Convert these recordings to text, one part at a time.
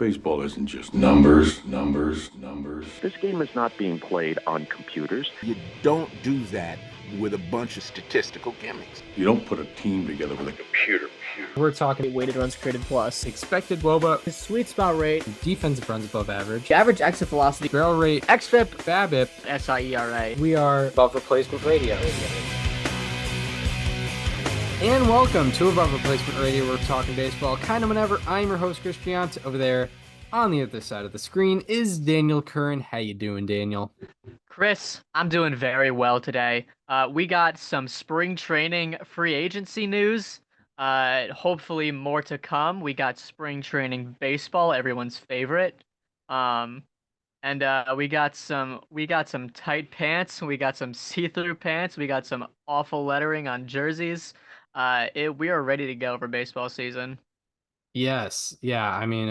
Baseball isn't just numbers, numbers, numbers. This game is not being played on computers. You don't do that with a bunch of statistical gimmicks. You don't put a team together with a computer. We're talking weighted runs created plus, expected WOBA, his sweet spot rate, defensive runs above average, average exit velocity, barrel rate, xFIP, BABIP, SIERA. We are Above Replacement Radio. And welcome to Above Replacement Radio. We're talking baseball kind of whenever. I'm your host, Chris Giant. Over there on the other side of the screen is Daniel Curran. How you doing, Daniel? Chris, I'm doing very well today. We got some spring training free agency news. Hopefully more to come. We got spring training baseball, everyone's favorite. And we got some tight pants. We got some see-through pants. We got some awful lettering on jerseys. We are ready to go for baseball season. Yes. Yeah. I mean,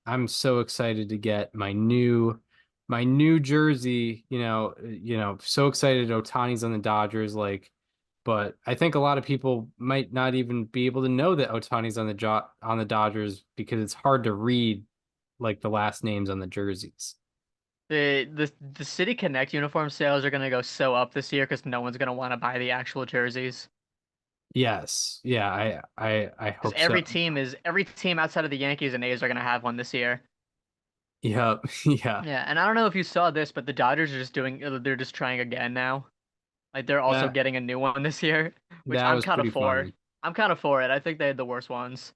I'm so excited to get my new jersey, so excited Ohtani's on the Dodgers, but I think a lot of people might not even be able to know that Ohtani's on the Dodgers because it's hard to read the last names on the jerseys. The City Connect uniform sales are going to go so up this year because no one's going to want to buy the actual jerseys. Yes. Yeah, I hope so. Every team outside of the Yankees and A's are going to have one this year. Yep. Yeah. Yeah, and I don't know if you saw this, but the Dodgers are they're just trying again now. They're also getting a new one this year, which I'm kind of for. Funny. I'm kind of for it. I think they had the worst ones.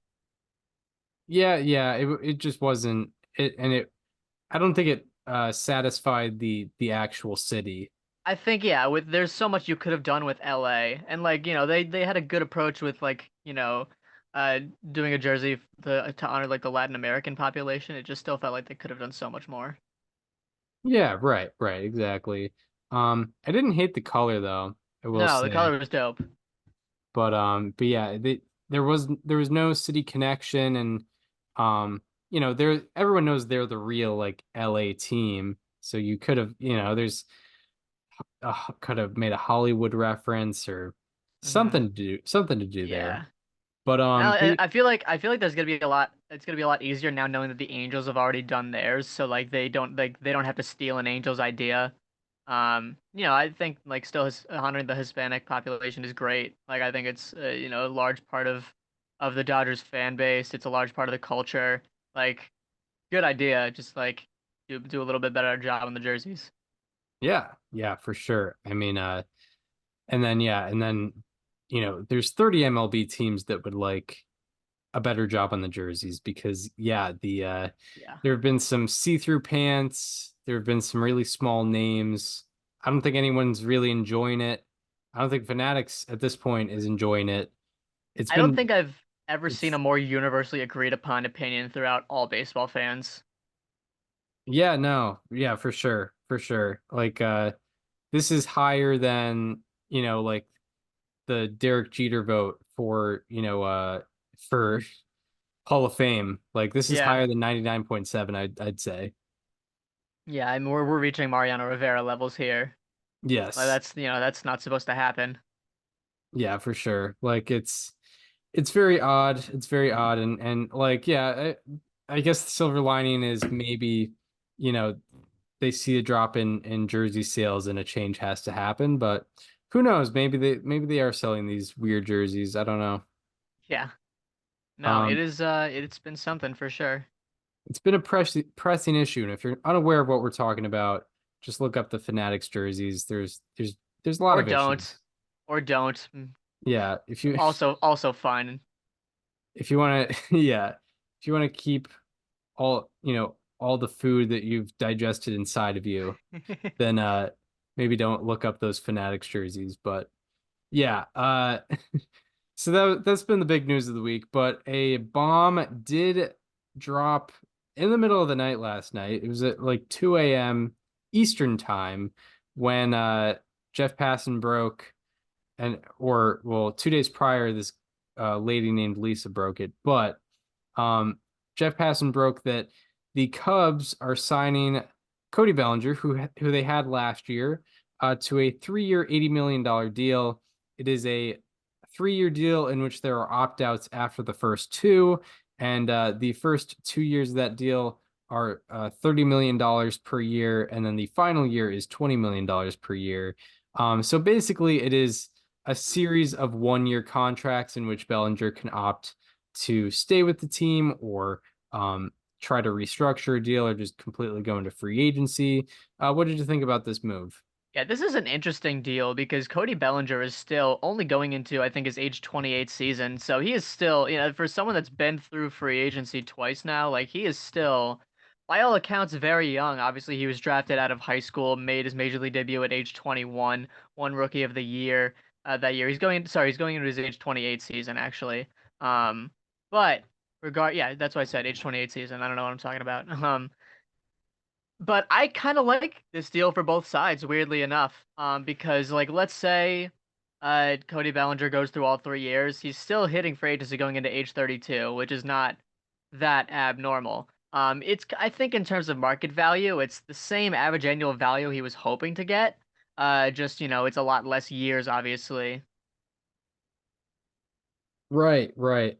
Yeah, it just wasn't it, and it. I don't think it satisfied the actual city. I think there's so much you could have done with LA, and they had a good approach with doing a jersey to honor the Latin American population. It just still felt like they could have done so much more. Yeah, right, exactly. I didn't hate the color though. I will say. The color was dope. But yeah, there was no city connection, and everyone knows they're the real LA team. So you could have could have made a Hollywood reference or something to do there. But I feel like there's gonna be a lot. It's gonna be a lot easier now knowing that the Angels have already done theirs. So they don't have to steal an Angels idea. I think still honoring the Hispanic population is great. I think it's a large part of the Dodgers fan base. It's a large part of the culture. Good idea. Just do a little bit better job on the jerseys. Yeah, for sure. I mean, and then there's 30 MLB teams that would like a better job on the jerseys because there have been some see-through pants. There have been some really small names. I don't think anyone's really enjoying it. I don't think Fanatics at this point is enjoying it. I don't think I've ever seen a more universally agreed upon opinion throughout all baseball fans. Yeah, no. Yeah, for sure. This is higher than, the Derek Jeter vote for Hall of Fame. This is higher than 99.7, I'd say. Yeah, I mean we're reaching Mariano Rivera levels here. Yes. That's not supposed to happen. Yeah, for sure. It's very odd. It's very odd and I guess the silver lining is maybe they see a drop in jersey sales and a change has to happen, but who knows? Maybe they are selling these weird jerseys. I don't know. Yeah. No, it's been something for sure. It's been a pressing issue, and if you're unaware of what we're talking about, just look up the Fanatics jerseys. There's a lot of issues. Or don't. Yeah, if you also fun. If you want to, if you want to keep all the food that you've digested inside of you, then maybe don't look up those Fanatics jerseys. But yeah, so that's been the big news of the week. But a bomb did drop in the middle of the night last night. It was at 2 a.m. Eastern time when Jeff Passan broke, 2 days prior, this lady named Lisa broke it. But Jeff Passan broke that the Cubs are signing Cody Bellinger, who they had last year, to a 3-year, $80 million deal. It is a 3-year deal in which there are opt-outs after the first 2, and the first 2 years of that deal are $30 million per year, and then the final year is $20 million per year. So basically, it is a series of 1-year contracts in which Bellinger can opt to stay with the team or try to restructure a deal or just completely go into free agency. What did you think about this move? Yeah, this is an interesting deal because Cody Bellinger is still only going into, I think, his age 28 season. So he is still, for someone that's been through free agency twice now, like he is still, by all accounts, very young. Obviously, he was drafted out of high school, made his major league debut at age 21, won Rookie of the Year that year. He's going into his age 28 season actually. Um, but yeah, that's what I said, age 28 season. I don't know what I'm talking about. But I kind of like this deal for both sides, weirdly enough. Because like let's say Cody Bellinger goes through all 3 years, he's still hitting free agency going into age 32, which is not that abnormal. It's I think in terms of market value, it's the same average annual value he was hoping to get. Just it's a lot less years, obviously. Right, right.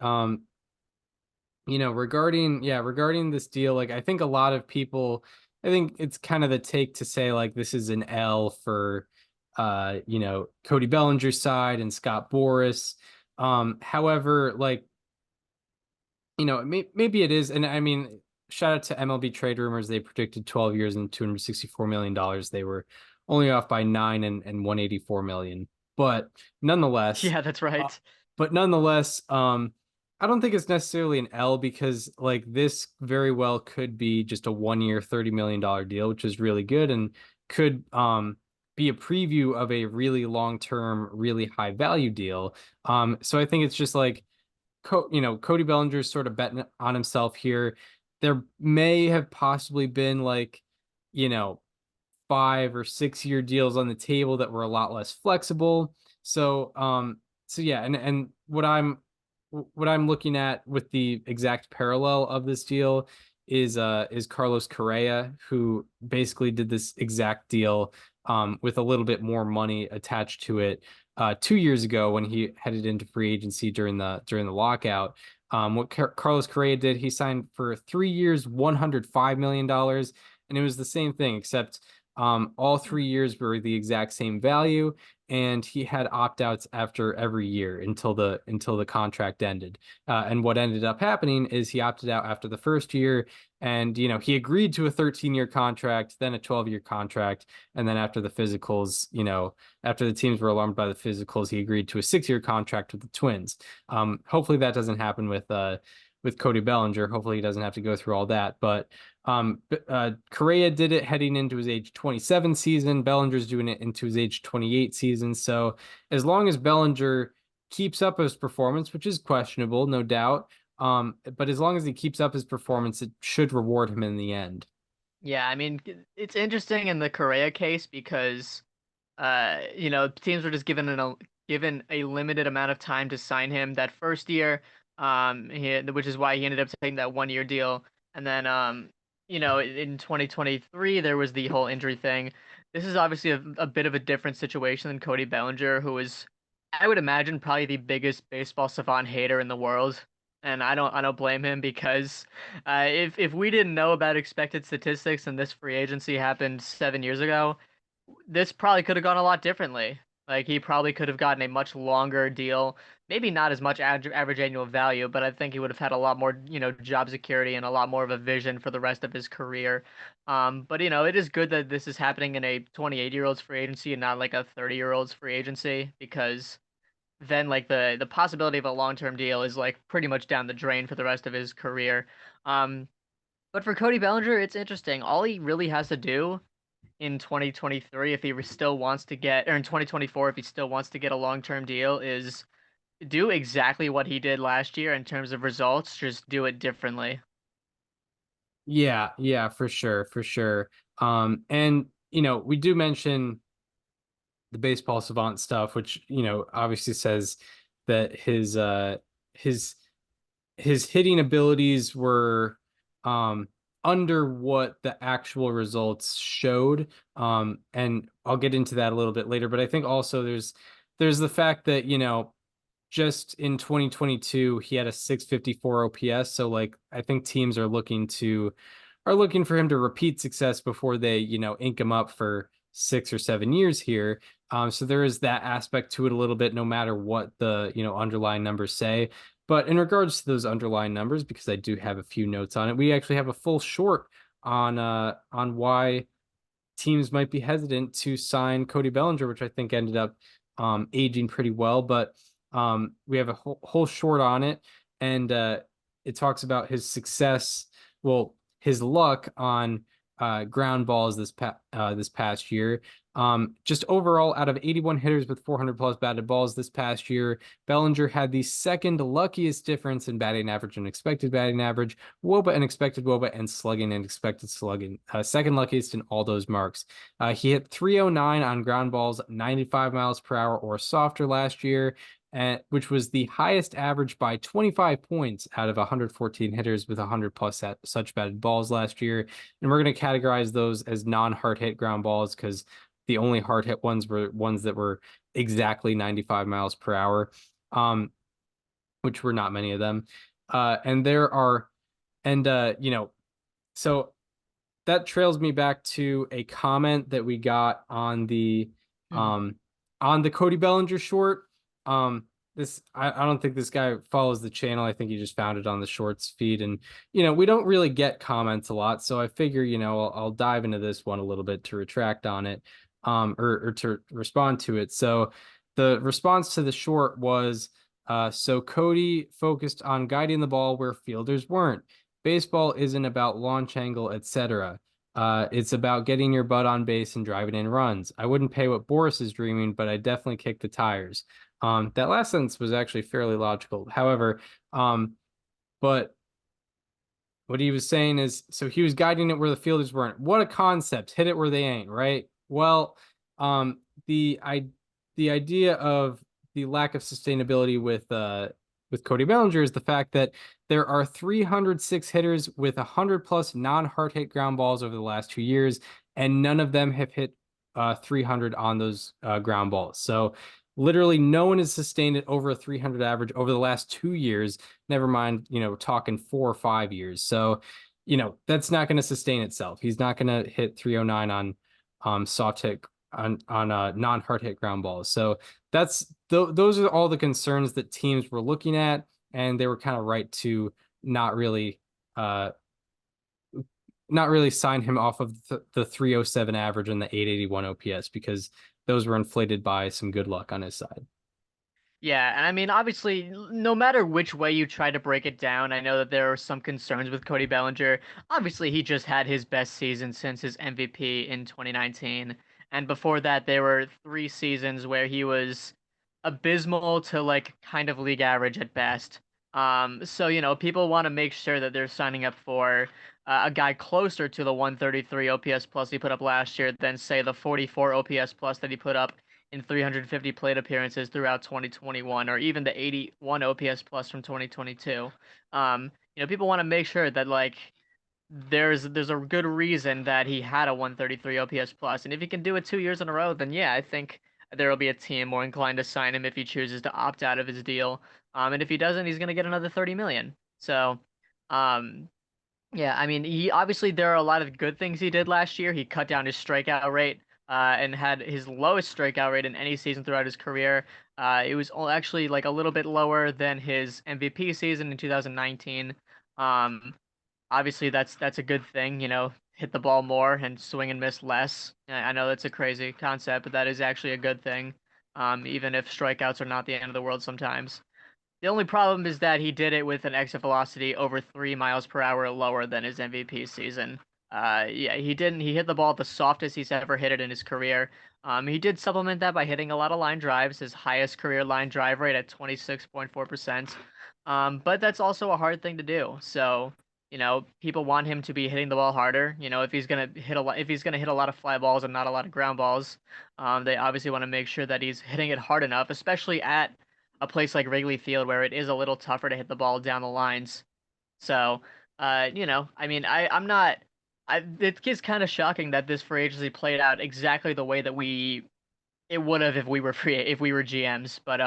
Regarding this deal, like I think a lot of people, I think it's kind of the take to say like this is an L for Cody Bellinger's side and Scott Boras. However, like maybe it is, and I mean, shout out to MLB Trade Rumors. They predicted 12 years and $264 million. They were only off by 9 and 184 million. But nonetheless, Yeah, that's uh, right. but nonetheless, I don't think it's necessarily an L because like this very well could be just a 1-year $30 million deal, which is really good and could be a preview of a really long-term, really high value deal. So I think it's just like Cody Bellinger's sort of betting on himself here. There may have possibly been like, you know, 5 or 6 year deals on the table that were a lot less flexible. So yeah, and what I'm looking at with the exact parallel of this deal is Carlos Correa, who basically did this exact deal with a little bit more money attached to it 2 years ago when he headed into free agency during the lockout. What Carlos Correa did, he signed for 3 years, $105 million, and it was the same thing except all 3 years were the exact same value, and he had opt-outs after every year until the contract ended. And what ended up happening is he opted out after the first year, and he agreed to a 13-year contract, then a 12-year contract, and then after the physicals, after the teams were alarmed by the physicals, he agreed to a 6-year contract with the Twins. Hopefully that doesn't happen with Cody Bellinger. Hopefully he doesn't have to go through all that, but Correa did it heading into his age 27 season. Bellinger's doing it into his age 28 season. So as long as Bellinger keeps up his performance, which is questionable, no doubt, but as long as he keeps up his performance, it should reward him in the end. Yeah, I mean, it's interesting in the Correa case because teams were just given a limited amount of time to sign him that first year, which is why he ended up taking that 1 year deal. And then, in 2023, there was the whole injury thing. This is obviously a bit of a different situation than Cody Bellinger, who is, I would imagine, probably the biggest baseball savant hater in the world. And I don't blame him because if we didn't know about expected statistics and this free agency happened 7 years ago, this probably could have gone a lot differently. Like he probably could have gotten a much longer deal, maybe not as much average annual value, but I think he would have had a lot more, job security and a lot more of a vision for the rest of his career. But it is good that this is happening in a 28-year-old's free agency and not like a 30-year-old's free agency because then like the possibility of a long-term deal is like pretty much down the drain for the rest of his career. Um, but for Cody Bellinger, it's interesting. All he really has to do in 2023 if he still wants to get, or in 2024 if he still wants to get a long-term deal, is do exactly what he did last year in terms of results, just do it differently. Yeah, yeah, for sure, for sure. And we do mention the baseball savant stuff, which obviously says that his his hitting abilities were under what the actual results showed. And I'll get into that a little bit later, but I think also there's the fact that just in 2022, he had a 654 OPS. So like I think teams are looking for him to repeat success before they, ink him up for 6 or 7 years here. So there is that aspect to it a little bit, no matter what the, underlying numbers say. But in regards to those underlying numbers, because I do have a few notes on it, we actually have a full short on why teams might be hesitant to sign Cody Bellinger, which I think ended up aging pretty well. But we have a whole short on it, and it talks about his success, well, his luck on ground balls this past year. Just overall, out of 81 hitters with 400 plus batted balls this past year, Bellinger had the second luckiest difference in batting average and expected batting average, WOBA and expected WOBA, and slugging and expected slugging. Second luckiest in all those marks. He hit 309 on ground balls, 95 miles per hour or softer last year, which was the highest average by 25 points out of 114 hitters with 100 plus such batted balls last year. And we're going to categorize those as non-hard hit ground balls because the only hard hit ones were ones that were exactly 95 miles per hour, which were not many of them. So that trails me back to a comment that we got on the Cody Bellinger short. I don't think this guy follows the channel. I think he just found it on the shorts feed, and we don't really get comments a lot, so I figure I'll dive into this one a little bit to retract on it, or to respond to it. So the response to the short was, so Cody focused on guiding the ball where fielders weren't. Baseball isn't about launch angle, etc. It's about getting your butt on base and driving in runs. I wouldn't pay what Boris is dreaming, but I definitely kick the tires. That last sentence was actually fairly logical. However, but what he was saying is, so he was guiding it where the fielders weren't. What a concept! Hit it where they ain't, right? Well, the idea of the lack of sustainability with Cody Bellinger is the fact that there are 306 hitters with 100 plus non-hard hit ground balls over the last 2 years, and none of them have hit 300 on those ground balls. So literally no one has sustained it over a 300 average over the last 2 years, never mind, talking 4 or 5 years. So, that's not going to sustain itself. He's not going to hit 309 on soft hit on non-hard hit ground balls. So those are all the concerns that teams were looking at, and they were kind of right to not really sign him off of the 307 average and the 881 OPS, because those were inflated by some good luck on his side. Yeah, and I mean, obviously, no matter which way you try to break it down, I know that there are some concerns with Cody Bellinger. Obviously, he just had his best season since his MVP in 2019. And before that, there were 3 seasons where he was abysmal to like kind of league average at best. So, people want to make sure that they're signing up for a guy closer to the 133 OPS plus he put up last year than, say, the 44 OPS plus that he put up in 350 plate appearances throughout 2021, or even the 81 OPS plus from 2022. People want to make sure that like there's a good reason that he had a 133 OPS plus, and if he can do it 2 years in a row, then yeah, I think there will be a team more inclined to sign him if he chooses to opt out of his deal. And if he doesn't, he's gonna get another 30 million. So, yeah, I mean, he obviously there are a lot of good things he did last year. He cut down his strikeout rate, and had his lowest strikeout rate in any season throughout his career. It was actually like a little bit lower than his MVP season in 2019. Obviously that's a good thing, hit the ball more and swing and miss less. I know that's a crazy concept, but that is actually a good thing. Even if strikeouts are not the end of the world sometimes. The only problem is that he did it with an exit velocity over 3 miles per hour lower than his MVP season. Yeah, he didn't. He hit the ball the softest he's ever hit it in his career. He did supplement that by hitting a lot of line drives, his highest career line drive rate at 26.4%. But that's also a hard thing to do. So, people want him to be hitting the ball harder. If he's gonna hit a lot of fly balls and not a lot of ground balls, they obviously want to make sure that he's hitting it hard enough, especially at a place like Wrigley Field where it is a little tougher to hit the ball down the lines. So, I mean, I'm not. It is kind of shocking that this free agency played out exactly the way that it would have if we were GMs. But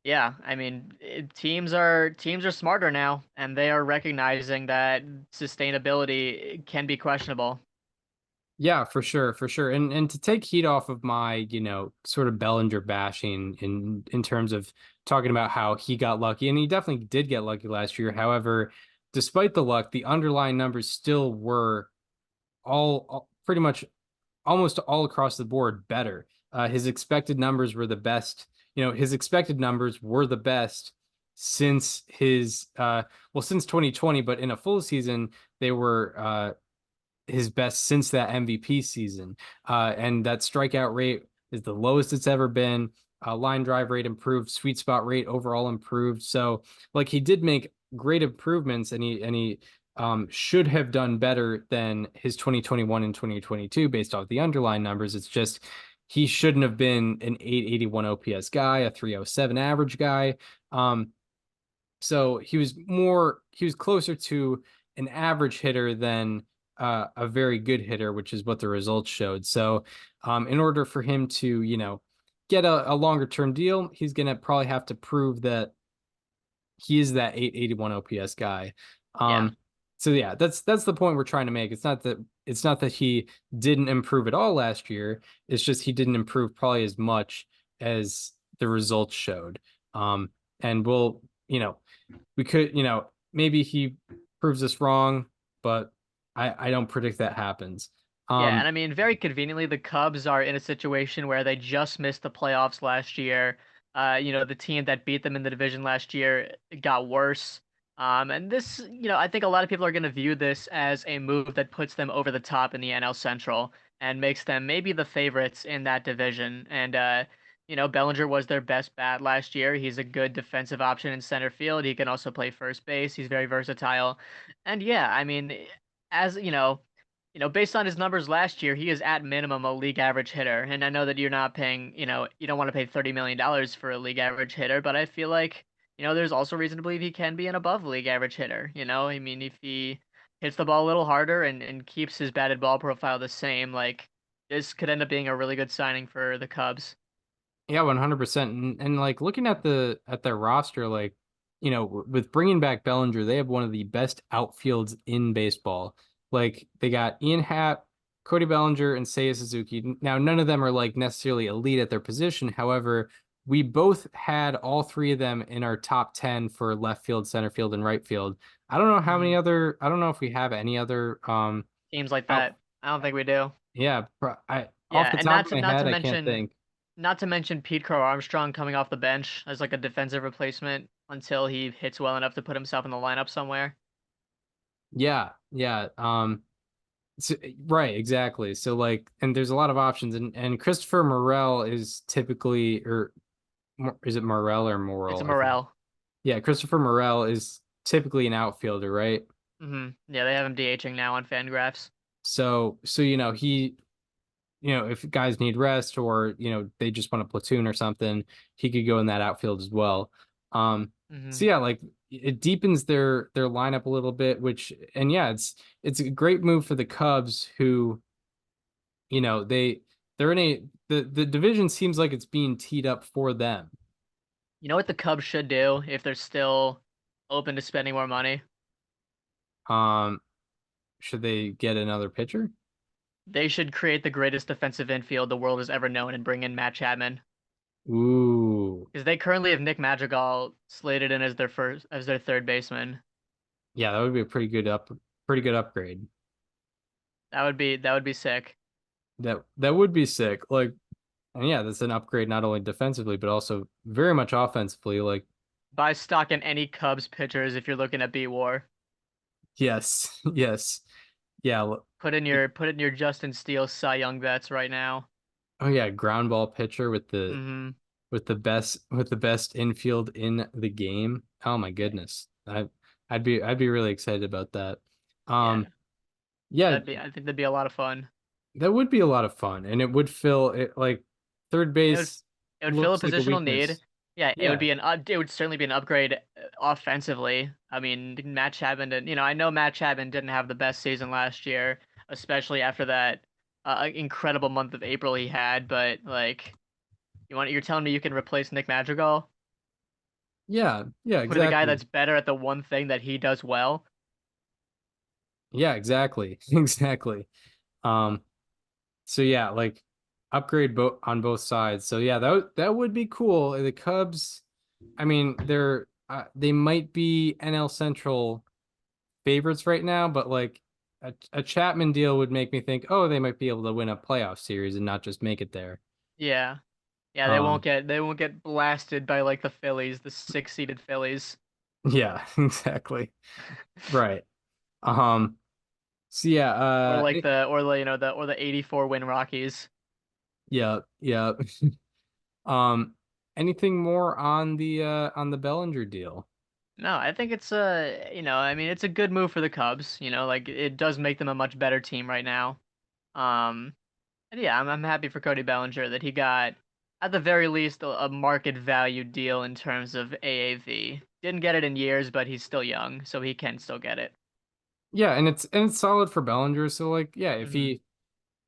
Yeah, I mean, teams are smarter now, and they are recognizing that sustainability can be questionable. Yeah, for sure, for sure. And to take heat off of my, sort of Bellinger bashing in terms of talking about how he got lucky, and he definitely did get lucky last year. However, despite the luck, the underlying numbers still were all pretty much almost all across the board better. His expected numbers were the best. His expected numbers were the best since since 2020, but in a full season, they were his best since that MVP season. And that strikeout rate is the lowest it's ever been. Line drive rate improved, sweet spot rate overall improved. So, like, he did make great improvements, and he should have done better than his 2021 and 2022 based off the underlying numbers. It's just he shouldn't have been an 881 OPS guy, a 307 average guy. So he was closer to an average hitter than a very good hitter, which is what the results showed. So, in order for him to, get a longer term deal, he's going to probably have to prove that he is that 881 OPS guy. Yeah. So yeah, that's the point we're trying to make. It's not that he didn't improve at all last year. It's just he didn't improve probably as much as the results showed. And we could, maybe he proves us wrong, but I don't predict that happens. Yeah, and Um, I mean, very conveniently, the Cubs are in a situation where they just missed the playoffs last year. The team that beat them in the division last year got worse. And this, I think a lot of people are going to view this as a move that puts them over the top in the NL Central and makes them maybe the favorites in that division. And Bellinger was their best bat last year. He's a good defensive option in center field. He can also play first base. He's very versatile. And yeah, I mean, as based on his numbers last year, he is at minimum a league average hitter. And I know that you're not paying, you don't want to pay $30 million for a league average hitter, but I feel like, there's also reason to believe he can be an above league average hitter. I mean, if he hits the ball a little harder and keeps his batted ball profile the same, like this could end up being a really good signing for the Cubs. Yeah, 100%. And like looking at their roster, like, with bringing back Bellinger, they have one of the best outfields in baseball. Like they got Ian Happ, Cody Bellinger, and Seiya Suzuki. Now, none of them are like necessarily elite at their position. However, we both had all three of them in our top 10 for left field, center field, and right field. Mhm. I don't know if we have any other Teams like out that. I don't think we do. yeah, I off Yeah, the and top not of to my not to head, I can't mention think. not to mention Pete Crow Armstrong coming off the bench as like a defensive replacement until he hits well enough to put himself in the lineup somewhere. Yeah, yeah. Right, exactly. So like, and there's a lot of options, and Christopher Morel is typically, or is it Morel or It's Morel? a I forget. Morel. Yeah, Christopher Morel is typically an outfielder, right? Yeah, they have him DHing now on Fangraphs. So if guys need rest or they just want a platoon or something, he could go in that outfield as well. Um, so hmm yeah, like it deepens their lineup a little bit, which and yeah, it's a great move for the Cubs who you know they they're in the division seems like it's being teed up for them. You know what the Cubs should do if they're still open to spending more money? Um, should they get another pitcher? They should create the greatest defensive infield the world has ever known and bring in Matt Chapman. Ooh, Because they currently have Nick Madrigal slated in as their third baseman. yeah, that would be a pretty good upgrade. That would be sick. That would be sick. Like, and yeah, that's an upgrade not only defensively but also very much offensively. Like, Buy stock in any Cubs pitchers if you're looking at B War. yes, yes, yeah. Put in your Justin Steele Cy Young bets right now. Oh yeah, ground ball pitcher hmm with the best infield in the game. Oh my goodness. I'd be really excited about that. Yeah, Yeah, I think that'd be a lot of fun. that would be a lot of fun and it would fill it like third It would base it would fill a looks like a positional need. weakness. Yeah, Yeah. it would certainly be an upgrade offensively. I mean, Matt Chapman didn't, I know Matt Chapman didn't have the best season last year, especially after that incredible month of April he had, but like you're telling me you can replace Nick Madrigal? Yeah, Put the guy exactly. that's better at the one thing that he does well. Yeah, exactly. Exactly. Um, so yeah, like upgrade both on both sides. So yeah, that would be cool. The Cubs, I mean, they might be NL Central favorites right now, but like a Chapman deal would make me think, oh, they might be able to win a playoff series and not just make it there. Yeah. Yeah, Um, they won't get blasted by like the Phillies, the six-seeded Phillies. yeah, exactly. Right. Um, so yeah, Or like the 84 win Rockies. yeah, yeah. Um, anything more on the Bellinger deal? No, I think it's I mean it's a good move for the Cubs, like it does make them a much better team right now. Um and yeah, I'm happy for Cody Bellinger that he got at the very least a market value deal in terms of AAV. Didn't get it in years, but he's still young, so he can still get it. Yeah, and it's solid for Bellinger. So like, yeah, Hmm.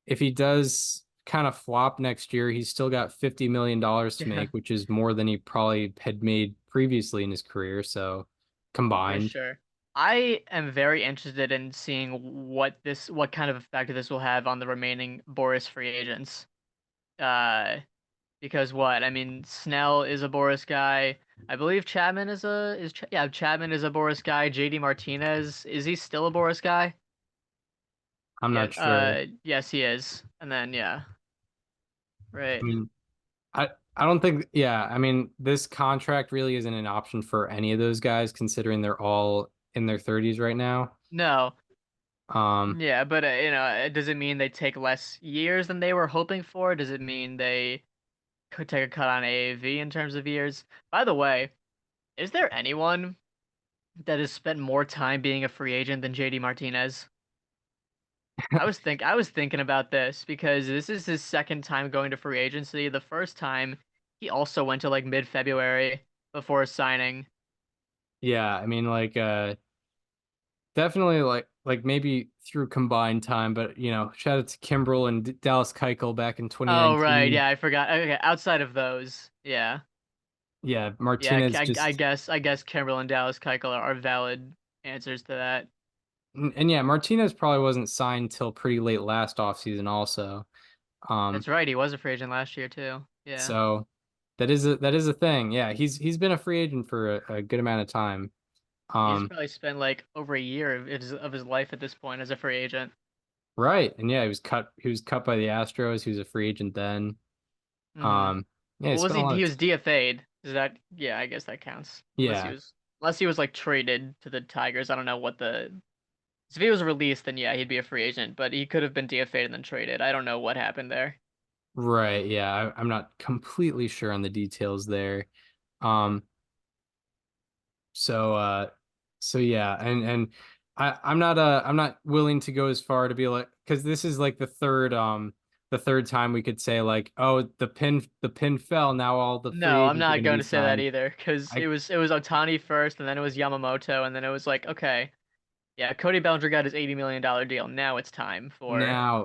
if he does kind of flop next year, he's still got $50 million to Yeah, make, which is more than he probably had made previously in his career. So for combined. sure. I am very interested in seeing what kind of effect this will have on the remaining Boris free agents. Uh Because what? I mean, Snell is a Boris guy. I believe Chapman Chapman is a Boris guy. JD Martinez, is he still a Boris guy? I'm Yeah, not sure. yes he is. And then yeah, I right. mean, I don't think, yeah, I mean, this contract really isn't an option for any of those guys considering they're all in their 30s right now. No. Um, Yeah, but does it mean they take less years than they were hoping for? Does it mean they could take a cut on AAV in terms of years? By the way, is there anyone that has spent more time being a free agent than JD Martinez? I was thinking about this because this is his second time going to free agency. The first time he also went to like mid-February before signing. yeah, I mean, like, definitely like maybe through combined time, but shout out to Kimbrel and Dallas Keuchel back in Oh right, 2019. yeah, I forgot. Okay, outside of those, yeah. Yeah, Yeah, Martinez just I guess Kimbrel and Dallas Keuchel are valid answers to that. and yeah, Martinez probably wasn't signed till pretty late last offseason also. Um, That's right, he was a free agent last year too. Yeah. so that is a thing. Yeah, he's been a free agent for a good amount of time. He's Um, probably spent like over a year of his life at this point as a free agent. right. And yeah, he was cut by the Astros. He was a free agent then. Hmm. Um, yeah, he Well, was spent a he? lot of He was DFA'd. Is that? Yeah, I guess that counts. yeah, Unless he was like traded to the Tigers. I don't know what the. So if he was released, then yeah, he'd be a free agent. But he could have been DFA'd and then traded. I don't know what happened there. right. Yeah, I'm not completely sure on the details there. Um, So so yeah, and I'm not willing to go as far to be like because this is like the third time we could say like, oh, the pin fell, now all the free No, I'm agents are not gonna going be to say that signed. either. Because I it was Otani first, and then it was Yamamoto, and then it was like, okay, yeah, Cody Bellinger got his $80 million deal. Now it's time for.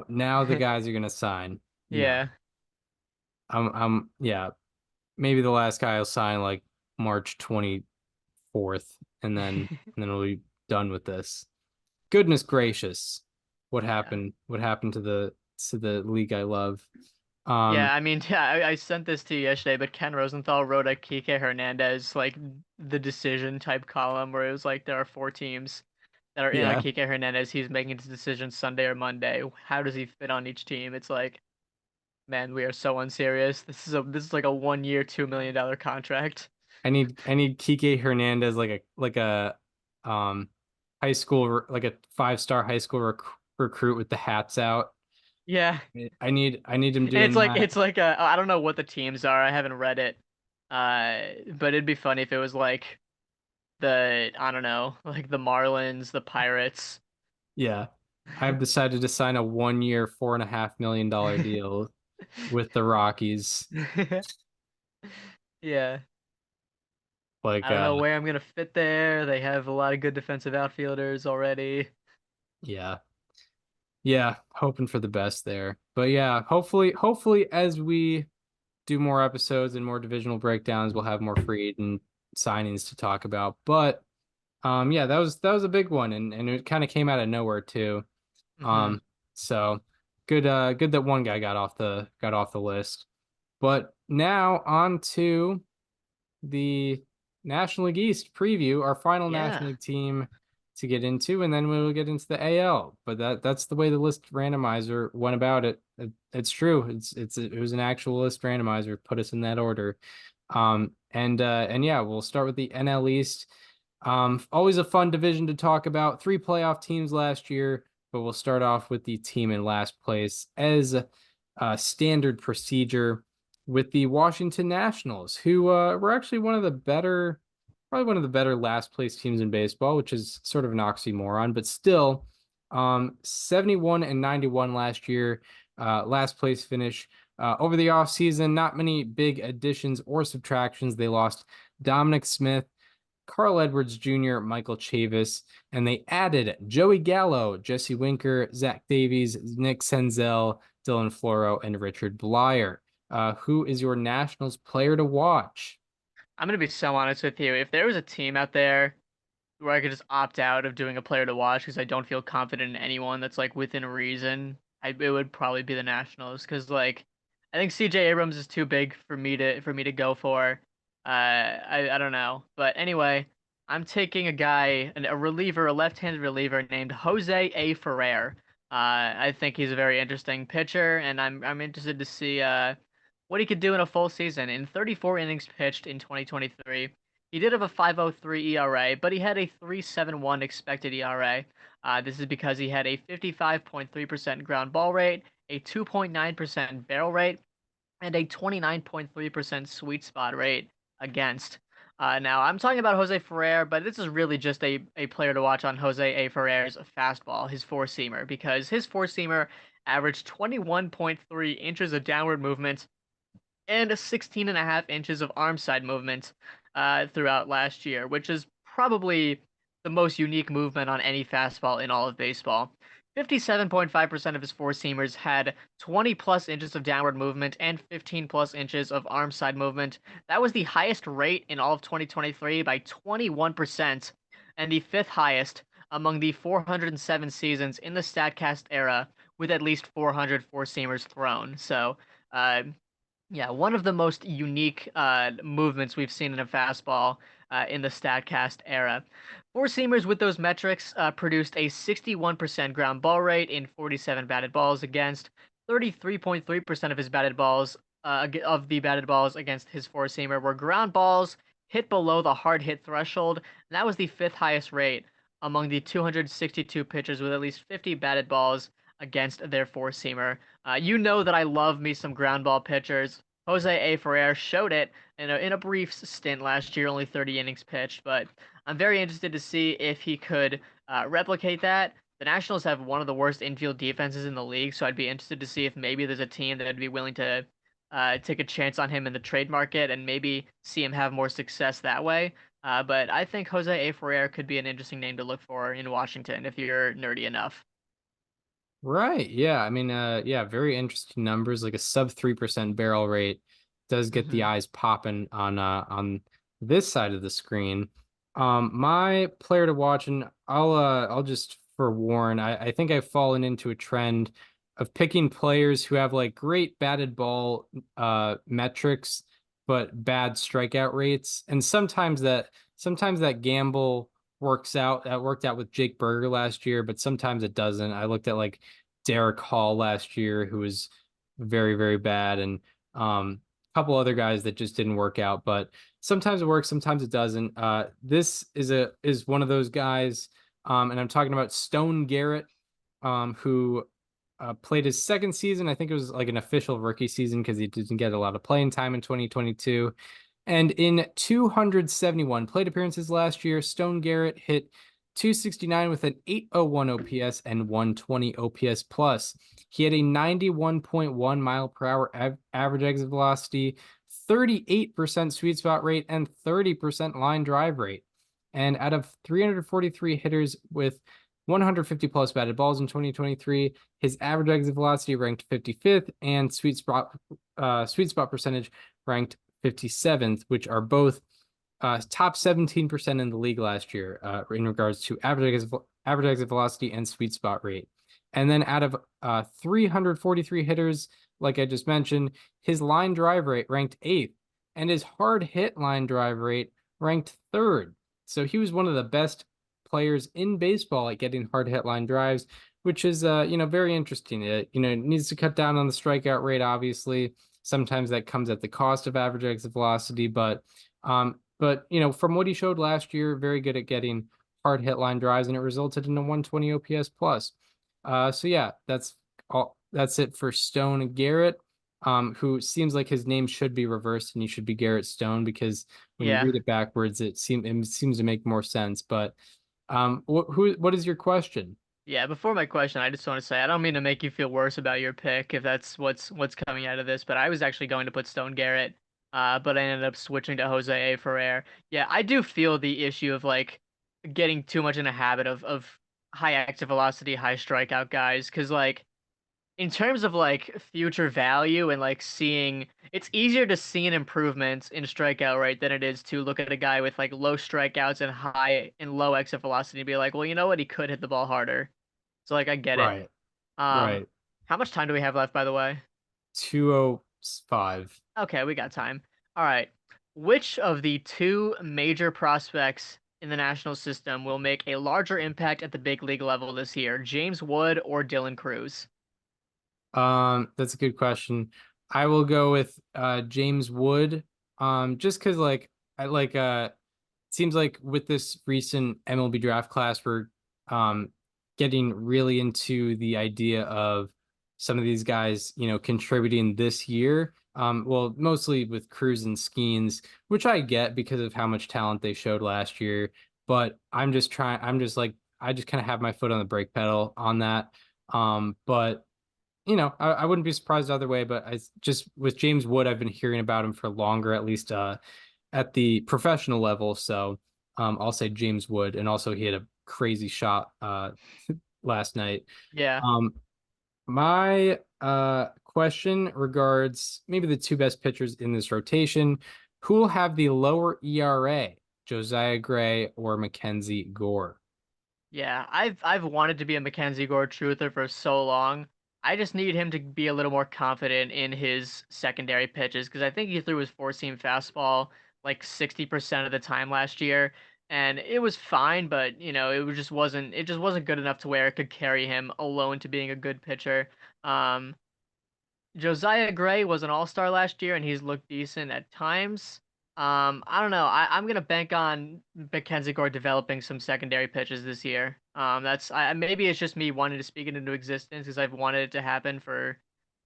now the guys are gonna sign. No. Yeah. Yeah, maybe the last guy will sign like March 24th and then we'll be done with this. Goodness gracious. What Yeah. happened? What happened to the league I love? Um, Yeah, I mean, yeah, I sent this to you yesterday, but Ken Rosenthal wrote a Kike Hernandez like the decision type column where it was like there are four teams that are in on yeah, Kike Hernandez. He's making his decision Sunday or Monday. How does he fit on each team? It's like, man, we are so unserious. This is like a 1 year, $2 million contract. I need Kike Hernandez like a um high school like a 5-star high school recruit with the hats out. Yeah, I need him and doing that. it's like I don't know what the teams are. I haven't read it. But it'd be funny if it was like the I don't know, like the Marlins, the Pirates. Yeah. I've decided to sign a 1 year, $4.5 million deal with the Rockies. Yeah. Like I don't know where I'm gonna fit there. They have a lot of good defensive outfielders already. yeah. Yeah, hoping for the best there. But yeah, hopefully as we do more episodes and more divisional breakdowns, we'll have more free agent signings to talk about. But yeah, that was a big one, and it kind of came out of nowhere too. Hmm. So good that one guy got off the list. But now on to the National League East preview, our final National Yeah. League team to get into, and then we'll get into the AL. But that's the way the list randomizer went about it. It's true. It was an actual list randomizer, put us in that order. And yeah, we'll start with the NL East. Always a fun division to talk about. 3 playoff teams last year, but we'll start off with the team in last place as standard procedure with the Washington Nationals, who were actually probably one of the better last place teams in baseball, which is sort of an oxymoron, but still, 71 and 91 last year, last place finish. Over the offseason, not many big additions or subtractions. They lost Dominic Smith, Carl Edwards Jr., Michael Chavis, and they added Joey Gallo, Jesse Winker, Zach Davies, Nick Senzel, Dylan Floro, and Richard Blyer. Who is your Nationals player to watch? I'm gonna be so honest with you. If there was a team out there where I could just opt out of doing a player to watch because I don't feel confident in anyone that's like within reason, it would probably be the Nationals because like I think CJ Abrams is too big for me to go for. I don't know, but anyway, I'm taking a guy, a reliever, a left-handed reliever named Jose A. Ferrer. I think he's a very interesting pitcher, and I'm interested to see what he could do in a full season. In 34 innings pitched in 2023, he did have a 5.03 ERA, but he had a 3.71 expected ERA. This is because he had a 55.3% ground ball rate, a 2.9% barrel rate, and a 29.3% sweet spot rate against. Now, I'm talking about Jose Ferrer, but this is really just a player to watch on Jose A. Ferrer's fastball, his four seamer, because his four seamer averaged 21.3 inches of downward movement and 16.5 inches of arm side movement throughout last year, which is probably the most unique movement on any fastball in all of baseball. 57.5% of his four seamers had 20 plus inches of downward movement and 15 plus inches of arm side movement. That was the highest rate in all of 2023 by 21%, and the fifth highest among the 407 seasons in the StatCast era with at least 400 four seamers thrown. So, uh, yeah, one of the most unique movements we've seen in a fastball in the StatCast era. Four seamers with those metrics produced a 61% ground ball rate in 47 batted balls against 33.3% of his batted balls of the batted balls against his four seamer were ground balls hit below the hard hit threshold. And that was the fifth highest rate among the 262 pitchers with at least 50 batted balls against their four seamer. You know that I love me some ground ball pitchers. Jose A. Ferrer showed it in a brief stint last year, only 30 innings pitched, but I'm very interested to see if he could replicate that. The Nationals have one of the worst infield defenses in the league, so I'd be interested to see if maybe there's a team that would be willing to take a chance on him in the trade market and maybe see him have more success that way. But I think Jose A. Ferrer could be an interesting name to look for in Washington if you're nerdy enough. Right. Yeah. I mean, yeah, very interesting numbers. Like a sub 3% barrel rate does get the Hmm. eyes popping on this side of the screen. My player to watch, and I'll just forewarn, I think I've fallen into a trend of picking players who have like great batted ball metrics, but bad strikeout rates. And sometimes that gamble works out. That worked out with Jake Berger last year, but sometimes it doesn't. I looked at like Derek Hall last year, who was very, very bad, and a couple other guys that just didn't work out. But sometimes it works, sometimes it doesn't. This is one of those guys, and I'm talking about Stone Garrett, who played his second season. I think it was like an official rookie season because he didn't get a lot of playing time in 2022. And in 271 plate appearances last year, Stone Garrett hit 269 with an 801 OPS and 120 OPS plus. He had a 91.1 mile per hour average exit velocity, 38% sweet spot rate, and 30% line drive rate. And out of 343 hitters with 150 plus batted balls in 2023, his average exit velocity ranked 55th and sweet spot percentage ranked 57th, which are both top 17% in the league last year in regards to average exit velocity and sweet spot rate. And then out of 343 hitters, like I just mentioned, his line drive rate ranked 8th, and his hard hit line drive rate ranked 3rd. So he was one of the best players in baseball at getting hard hit line drives, which is very interesting. It needs to cut down on the strikeout rate, obviously. Sometimes that comes at the cost of average exit velocity, but from what he showed last year, very good at getting hard hit line drives, and it resulted in a 120 OPS plus. So yeah, that's all. That's it for Stone Garrett, who seems like his name should be reversed and he should be Garrett Stone, because when you Yeah. read it backwards, it seems to make more sense. But what is your question? Yeah, before my question, I just want to say I don't mean to make you feel worse about your pick if that's what's coming out of this, but I was actually going to put Stone Garrett, but I ended up switching to Jose A. Ferrer. Yeah, I do feel the issue of like getting too much in a habit of high exit velocity, high strikeout guys, because like in terms of like future value and like seeing, it's easier to see an improvement in strikeout rate than it is to look at a guy with like low strikeouts and high and low exit velocity and be like, well, you know what, he could hit the ball harder. So like I get it. Right, Um, right. how much time do we have left, by the way? 205. Okay, we got time. All right. Which of the two major prospects in the national system will make a larger impact at the big league level this year? James Wood or Dylan Cruz? That's a good question. I will go with James Wood. Just because I like seems like with this recent MLB draft class, we're um getting really into the idea of some of these guys, contributing this year. Well, mostly with Cruz and Skeens, which I get because of how much talent they showed last year. But I'm just like, I just kind of have my foot on the brake pedal on that. But I wouldn't be surprised either way, but I just with James Wood, I've been hearing about him for longer, at least at the professional level. So I'll say James Wood, and also he had a crazy shot last night. Yeah. Um, my question regards maybe the two best pitchers in this rotation. Who will have the lower ERA, Josiah Gray or Mackenzie Gore? Yeah, I've wanted to be a Mackenzie Gore truther for so long. I just need him to be a little more confident in his secondary pitches because I think he threw his four-seam fastball like 60% of the time last year, and it was fine, but it just wasn't good enough to where it could carry him alone to being a good pitcher. Um, Josiah Gray was an all-star last year and he's looked decent at times. I don't know. I'm gonna bank on Mackenzie Gore developing some secondary pitches this year. Maybe it's just me wanting to speak it into existence because I've wanted it to happen for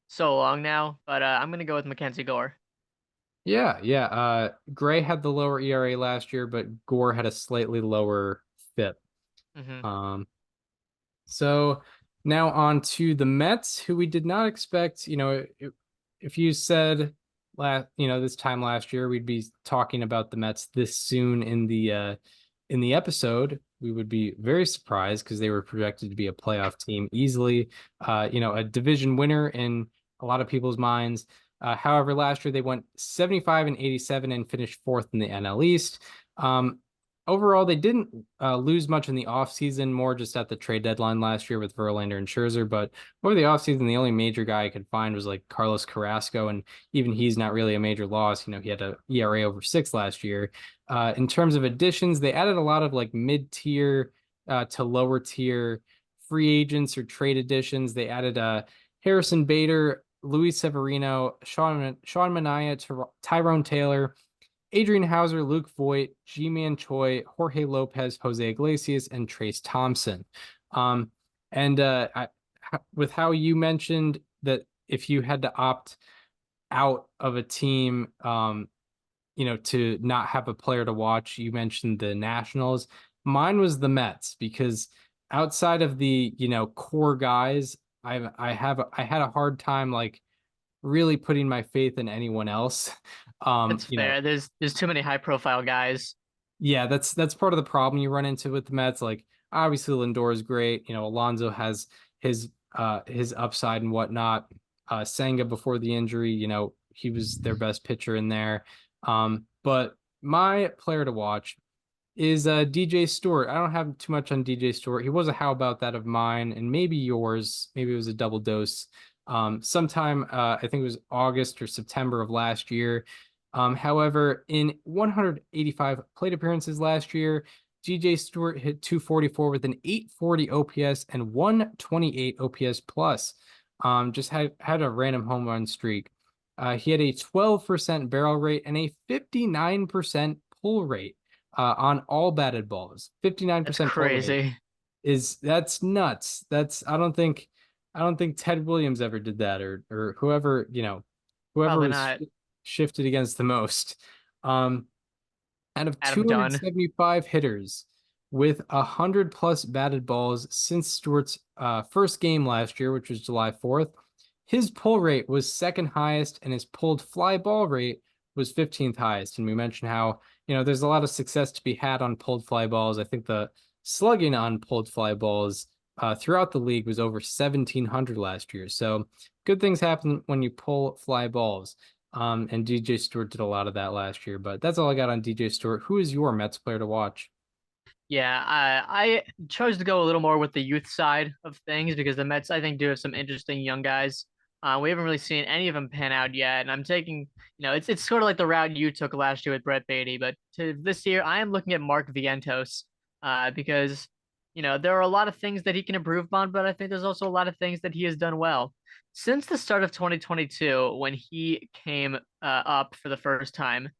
so long now. But I'm gonna go with Mackenzie Gore. Yeah, yeah. Gray had the lower ERA last year, but Gore had a slightly lower FIP. Hmm. Um, so now on to the Mets, who we did not expect. If you said this time last year we'd be talking about the Mets this soon in the episode, we would be very surprised because they were projected to be a playoff team easily. A division winner in a lot of people's minds. However, last year they went 75 and 87 and finished fourth in the NL East. Overall, they didn't lose much in the offseason, more just at the trade deadline last year with Verlander and Scherzer. But over the offseason, the only major guy I could find was like Carlos Carrasco, and even he's not really a major loss. He had a ERA over 6 last year. In terms of additions, they added a lot of like mid-tier to lower tier free agents or trade additions. They added Harrison Bader, Luis Severino, Sean Manaea, Tyrone Taylor, Adrian Hauser, Luke Voigt, G-Man Choi, Jorge Lopez, Jose Iglesias, and Trace Thompson. And with how you mentioned that if you had to opt out of a team, to not have a player to watch, you mentioned the Nationals. Mine was the Mets because outside of the, core guys, I had a hard time like really putting my faith in anyone else. That's fair. There's too many high profile guys. Yeah, that's part of the problem you run into with the Mets. Like obviously Lindor is great. Alonso has his upside and whatnot. Senga before the injury, he was their best pitcher in there. But my player to watch is DJ Stewart. I don't have too much on DJ Stewart. He was a how about that of mine and maybe yours. Maybe it was a double dose. Sometime I think it was August or September of last year. However, in 185 plate appearances last year, DJ Stewart hit 244 with an 840 OPS and 128 OPS plus. Just had a random home run streak. He had a 12% barrel rate and a 59% pull rate on all batted balls. 59% That's pull rate crazy. that's nuts. I don't think Ted Williams ever did that or whoever, whoever Probably was not. shifted against the most. Out of Adam Dunn. 275 hitters with 100 plus batted balls since Stewart's first game last year, which was July 4th, his pull rate was second highest and his pulled fly ball rate was 15th highest. And we mentioned how, there's a lot of success to be had on pulled fly balls. I think the slugging on pulled fly balls throughout the league was over 1,700 last year. So good things happen when you pull fly balls. And DJ Stewart did a lot of that last year, but that's all I got on DJ Stewart. Who is your Mets player to watch? Yeah, I chose to go a little more with the youth side of things because the Mets, I think, do have some interesting young guys. We haven't really seen any of them pan out yet, and I'm taking, it's sort of like the route you took last year with Brett Beatty, but to this year, I am looking at Mark Vientos, because, there are a lot of things that he can improve on, but I think there's also a lot of things that he has done well. Since the start of 2022, when he came up for the first time,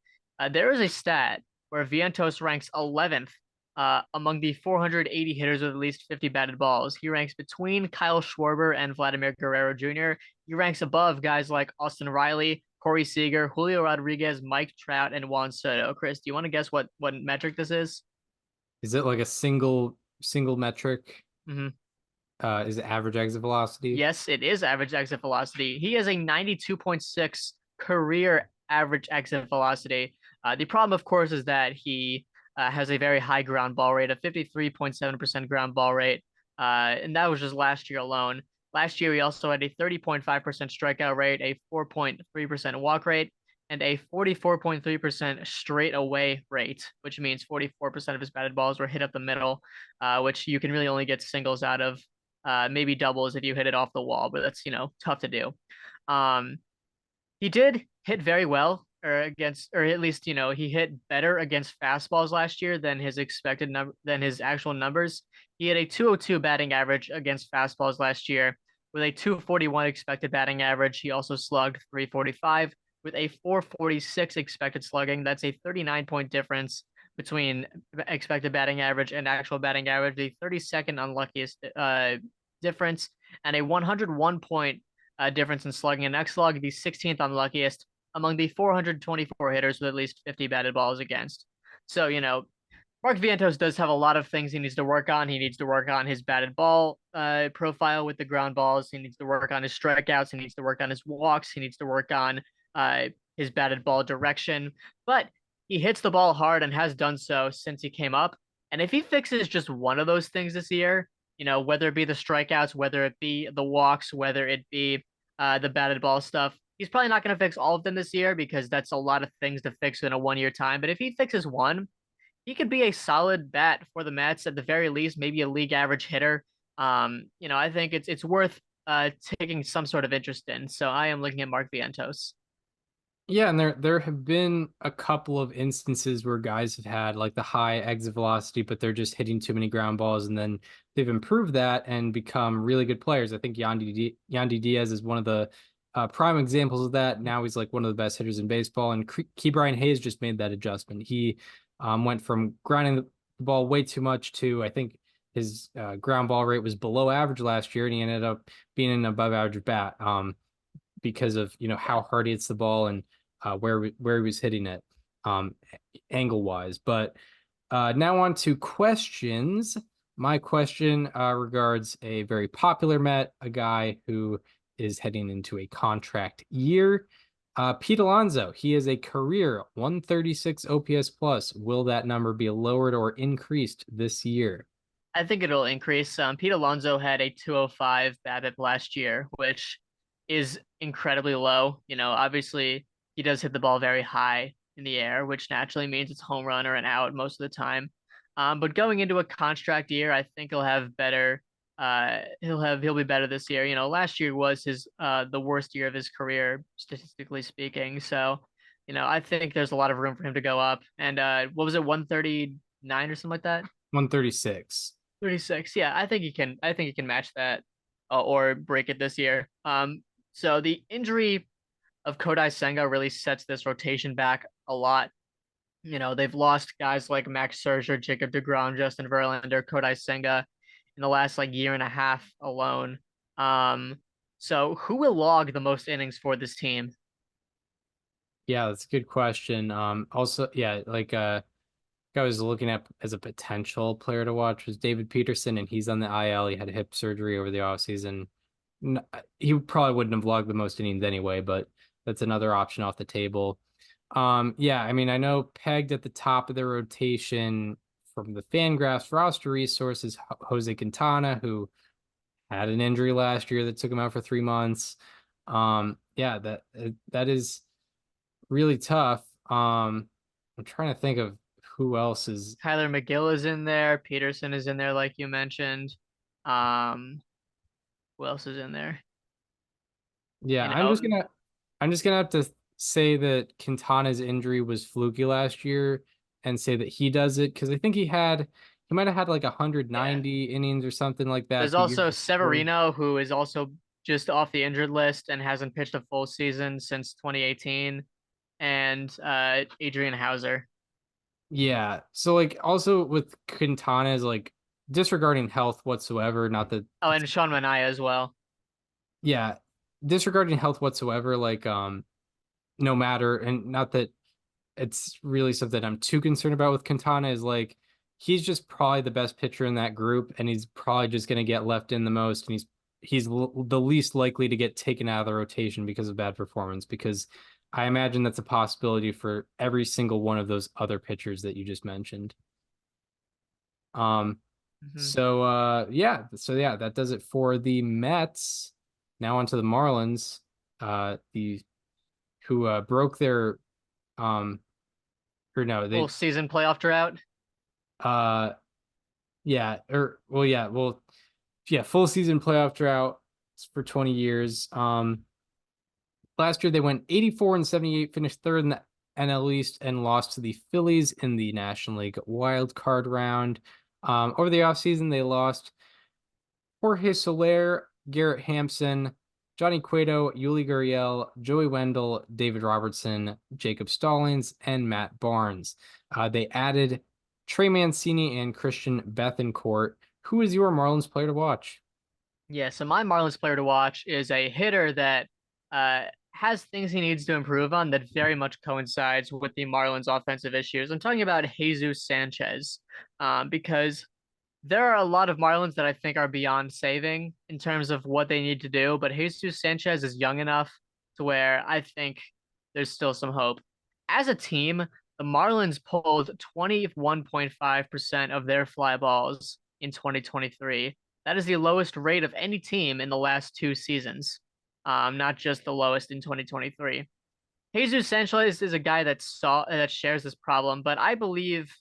there is a stat where Vientos ranks 11th among the 480 hitters with at least 50 batted balls. He ranks between Kyle Schwarber and Vladimir Guerrero Jr. He ranks above guys like Austin Riley, Corey Seager, Julio Rodriguez, Mike Trout, and Juan Soto. Chris, do you want to guess what metric this is? Is it like a single metric? Mm-hmm. Is it average exit velocity? Yes, it is average exit velocity. He has a 92.6 career average exit velocity. The problem, of course, is that he has a very high ground ball rate, a 53.7% ground ball rate. And that was just last year alone. Last year, he also had a 30.5% strikeout rate, a 4.3% walk rate, and a 44.3% straight away rate, which means 44% of his batted balls were hit up the middle, which you can really only get singles out of, maybe doubles if you hit it off the wall, but that's, tough to do. He did hit very well or at least, he hit better against fastballs last year than his expected number, than his actual numbers. He had a 202 batting average against fastballs last year with a 241 expected batting average. He also slugged 345 with a 446 expected slugging. That's a 39-point difference between expected batting average and actual batting average, the 32nd unluckiest difference, and a 101-point difference in slugging and X slug, the 16th unluckiest among the 424 hitters with at least 50 batted balls against. So, Mark Vientos does have a lot of things he needs to work on. He needs to work on his batted ball profile with the ground balls. He needs to work on his strikeouts. He needs to work on his walks. He needs to work on his batted ball direction. But he hits the ball hard and has done so since he came up. And if he fixes just one of those things this year, whether it be the strikeouts, whether it be the walks, whether it be the batted ball stuff, he's probably not going to fix all of them this year because that's a lot of things to fix in a 1 year time. But if he fixes one, he could be a solid bat for the Mets at the very least, maybe a league average hitter. I think it's worth taking some sort of interest in. So I am looking at Mark Vientos. Yeah, and there have been a couple of instances where guys have had like the high exit velocity, but they're just hitting too many ground balls, and then they've improved that and become really good players. I think Yandy Diaz is one of the prime examples of that. Now he's like one of the best hitters in baseball, and Ke'Bryan Hayes just made that adjustment. He went from grinding the ball way too much to, I think his ground ball rate was below average last year, and he ended up being an above average bat because of how hard he hits the ball and where he was hitting it angle wise. But now on to questions. My question regards a very popular Met, a guy who is heading into a contract year. Pete Alonso, he is a career 136 OPS plus. Will that number be lowered or increased this year? I think it'll increase. Pete Alonso had a 205 BABIP last year, which is incredibly low. Obviously he does hit the ball very high. in the air, which naturally means it's home run or an out most of the time. But going into a contract year, I think he'll have better. He'll be better this year. You know, last year was his the worst year of his career statistically speaking. So, you know, I think there's a lot of room for him to go up. And what was it, 139 or something like that? 136. 36. Yeah, I think he can. I think he can match that, or break it this year. So the injury of Kodai Senga really sets this rotation back a lot. You know, they've lost guys like Max Scherzer, Jacob deGrom, Justin Verlander, Kodai Senga in the last like year and a half alone. So who will log the most innings for this team? Yeah, that's a good question. Also, yeah, like I was looking at as a potential player to watch was David Peterson, and he's on the IL. He had hip surgery over the offseason. He probably wouldn't have logged the most innings anyway, but that's another option off the table. Yeah, I mean, I know pegged at the top of the rotation from the Fangraphs roster resources, Jose Quintana, who had an injury last year that took him out for 3 months. Yeah, that is really tough. I'm trying to think of who else is. Tyler McGill is in there. Peterson is in there, like you mentioned. Um, who else is in there? Yeah, You know, I'm just gonna have to say that Quintana's injury was fluky last year and say that he does it because I think he might have had like yeah. 190 innings or something like that There's the year also before. Severino, who is also just off the injured list and hasn't pitched a full season since 2018, and Adrian Hauser. Yeah. So like also with Quintana's like disregarding health whatsoever, not that Oh, and Sean Manaea as well. yeah, disregarding health whatsoever, like no matter and not that it's really something I'm too concerned about with Quintana is like he's just probably the best pitcher in that group and he's probably just going to get left in the most and the least likely to get taken out of the rotation because of bad performance because I imagine that's a possibility for every single one of those other pitchers that you just mentioned. Um Mm-hmm. so yeah, that does it for the Mets. Now onto the Marlins, the who broke their um or no, Full they season playoff drought. uh yeah, or well yeah, full season playoff drought for 20 years. Last year they went 84 and 78, finished third in the NL East and lost to the Phillies in the National League wild card round. Over the offseason they lost Jorge Soler, Garrett Hampson, Johnny Cueto, Yuli Gurriel, Joey Wendell, David Robertson, Jacob Stallings, and Matt Barnes. They added Trey Mancini and Christian Bethancourt. Who is your Marlins player to watch? Yeah, so my Marlins player to watch is a hitter that has things he needs to improve on that very much coincides with the Marlins' offensive issues. I'm talking about Jesus Sanchez, because there are a lot of Marlins that I think are beyond saving in terms of what they need to do, but Jesus Sanchez is young enough to where I think there's still some hope. As a team, the Marlins pulled 21.5% of their fly balls in 2023. That is the lowest rate of any team in the last 2 seasons, not just the lowest in 2023. Jesus Sanchez is a guy that shares this problem, but I believe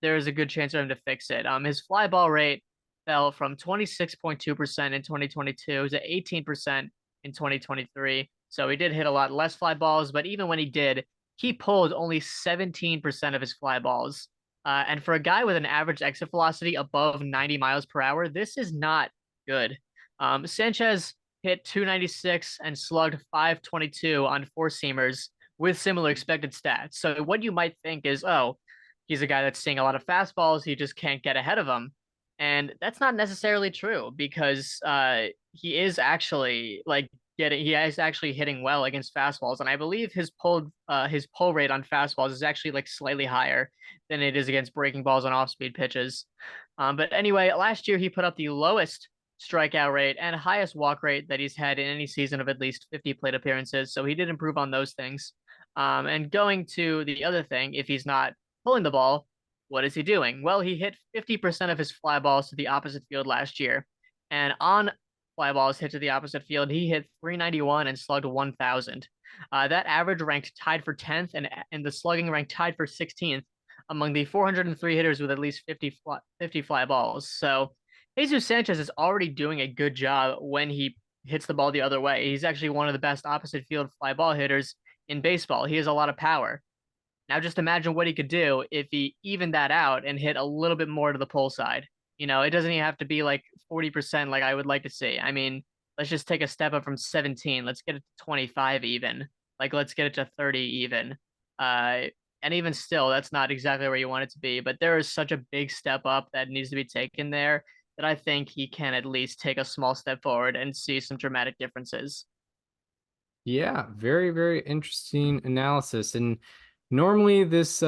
there is a good chance for him to fix it. His fly ball rate fell from 26.2% in 2022 to 18% in 2023. So he did hit a lot less fly balls, but even when he did, he pulled only 17% of his fly balls. And for a guy with an average exit velocity above 90 miles per hour, this is not good. Sanchez hit 296 and slugged 522 on four seamers with similar expected stats. So what you might think is, oh, he's a guy that's seeing a lot of fastballs, he just can't get ahead of them. And that's not necessarily true because he is actually he is actually hitting well against fastballs, and I believe his pull rate on fastballs is actually like slightly higher than it is against breaking balls on off speed pitches. But anyway, last year he put up the lowest strikeout rate and highest walk rate that he's had in any season of at least 50 plate appearances. So he did improve on those things. And going to the other thing, if he's not pulling the ball, what is he doing? Well, he hit 50% of his fly balls to the opposite field last year. And on fly balls hit to the opposite field. He hit 391 and slugged 1,000. That average ranked tied for 10th, and the slugging ranked tied for 16th among the 403 hitters with at least 50 fly balls. So Jesus Sanchez is already doing a good job when he hits the ball the other way. He's actually one of the best opposite field fly ball hitters in baseball. He has a lot of power. Now just imagine what he could do if he evened that out and hit a little bit more to the pull side. It doesn't even have to be like 40% like I would like to see. I mean, let's just take a step up from 17. Let's get it to 25 even. Like let's get it to 30 even. And even still, that's not exactly where you want it to be, but there is such a big step up that needs to be taken there that I think he can at least take a small step forward and see some dramatic differences. Yeah, very, very interesting analysis. And normally this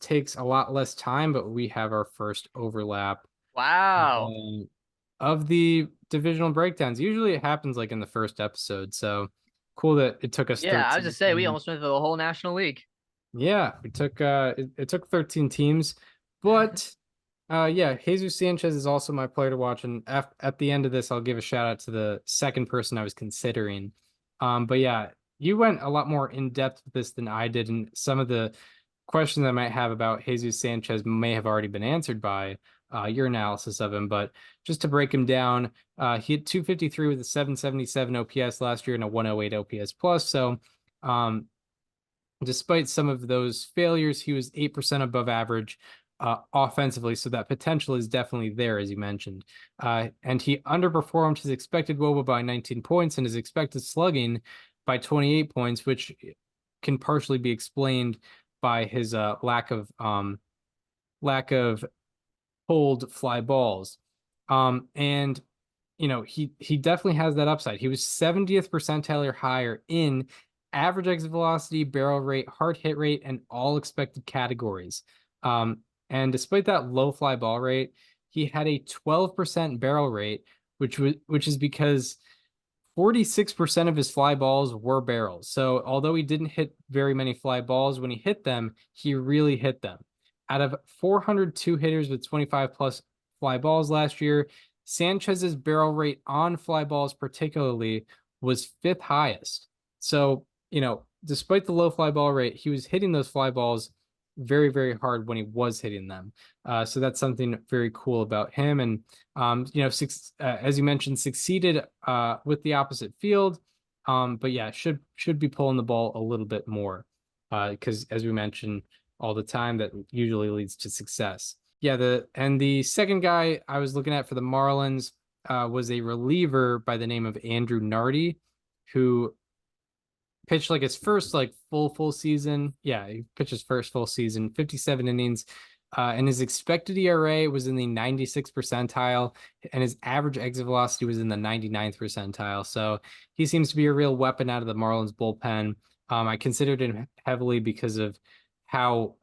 takes a lot less time, but we have our first overlap Wow. of the divisional breakdowns. Usually it happens like in the first episode. So cool that it took us Yeah, I was 13 just saying we teams. almost went through the whole National League. Yeah, we took it took 13 teams, but yeah, Jesus Sanchez is also my player to watch, and at the end of this, I'll give a shout out to the second person I was considering. But yeah, you went a lot more in depth with this than I did, and some of the questions I might have about Jesus Sanchez may have already been answered by your analysis of him. But just to break him down, he had 253 with a 777 OPS last year and a 108 OPS plus. So, despite some of those failures, he was 8% above average offensively. So that potential is definitely there, as you mentioned. And he underperformed his expected WOBA by 19 points and his expected slugging by 28 points, which can partially be explained by his lack of pulled fly balls. And he definitely has that upside. He was 70th percentile or higher in average exit velocity, barrel rate, hard hit rate, and all expected categories. And despite that low fly ball rate, he had a 12% barrel rate, which is because 46% of his fly balls were barrels. So although he didn't hit very many fly balls, when he hit them, he really hit them. Out of 402 hitters with 25 plus fly balls last year, Sanchez's barrel rate on fly balls particularly was fifth highest. So, despite the low fly ball rate, he was hitting those fly balls very, very hard when he was hitting them. So that's something very cool about him. And, as you mentioned, succeeded with the opposite field. But yeah, should be pulling the ball a little bit more because, as we mentioned all the time, that usually leads to success. Yeah, the second guy I was looking at for the Marlins was a reliever by the name of Andrew Nardi, who pitched like his first like full season. Yeah, he pitched his first full season, 57 innings. And his expected ERA was in the 96th percentile, and his average exit velocity was in the 99th percentile. So he seems to be a real weapon out of the Marlins bullpen. I considered him heavily because of how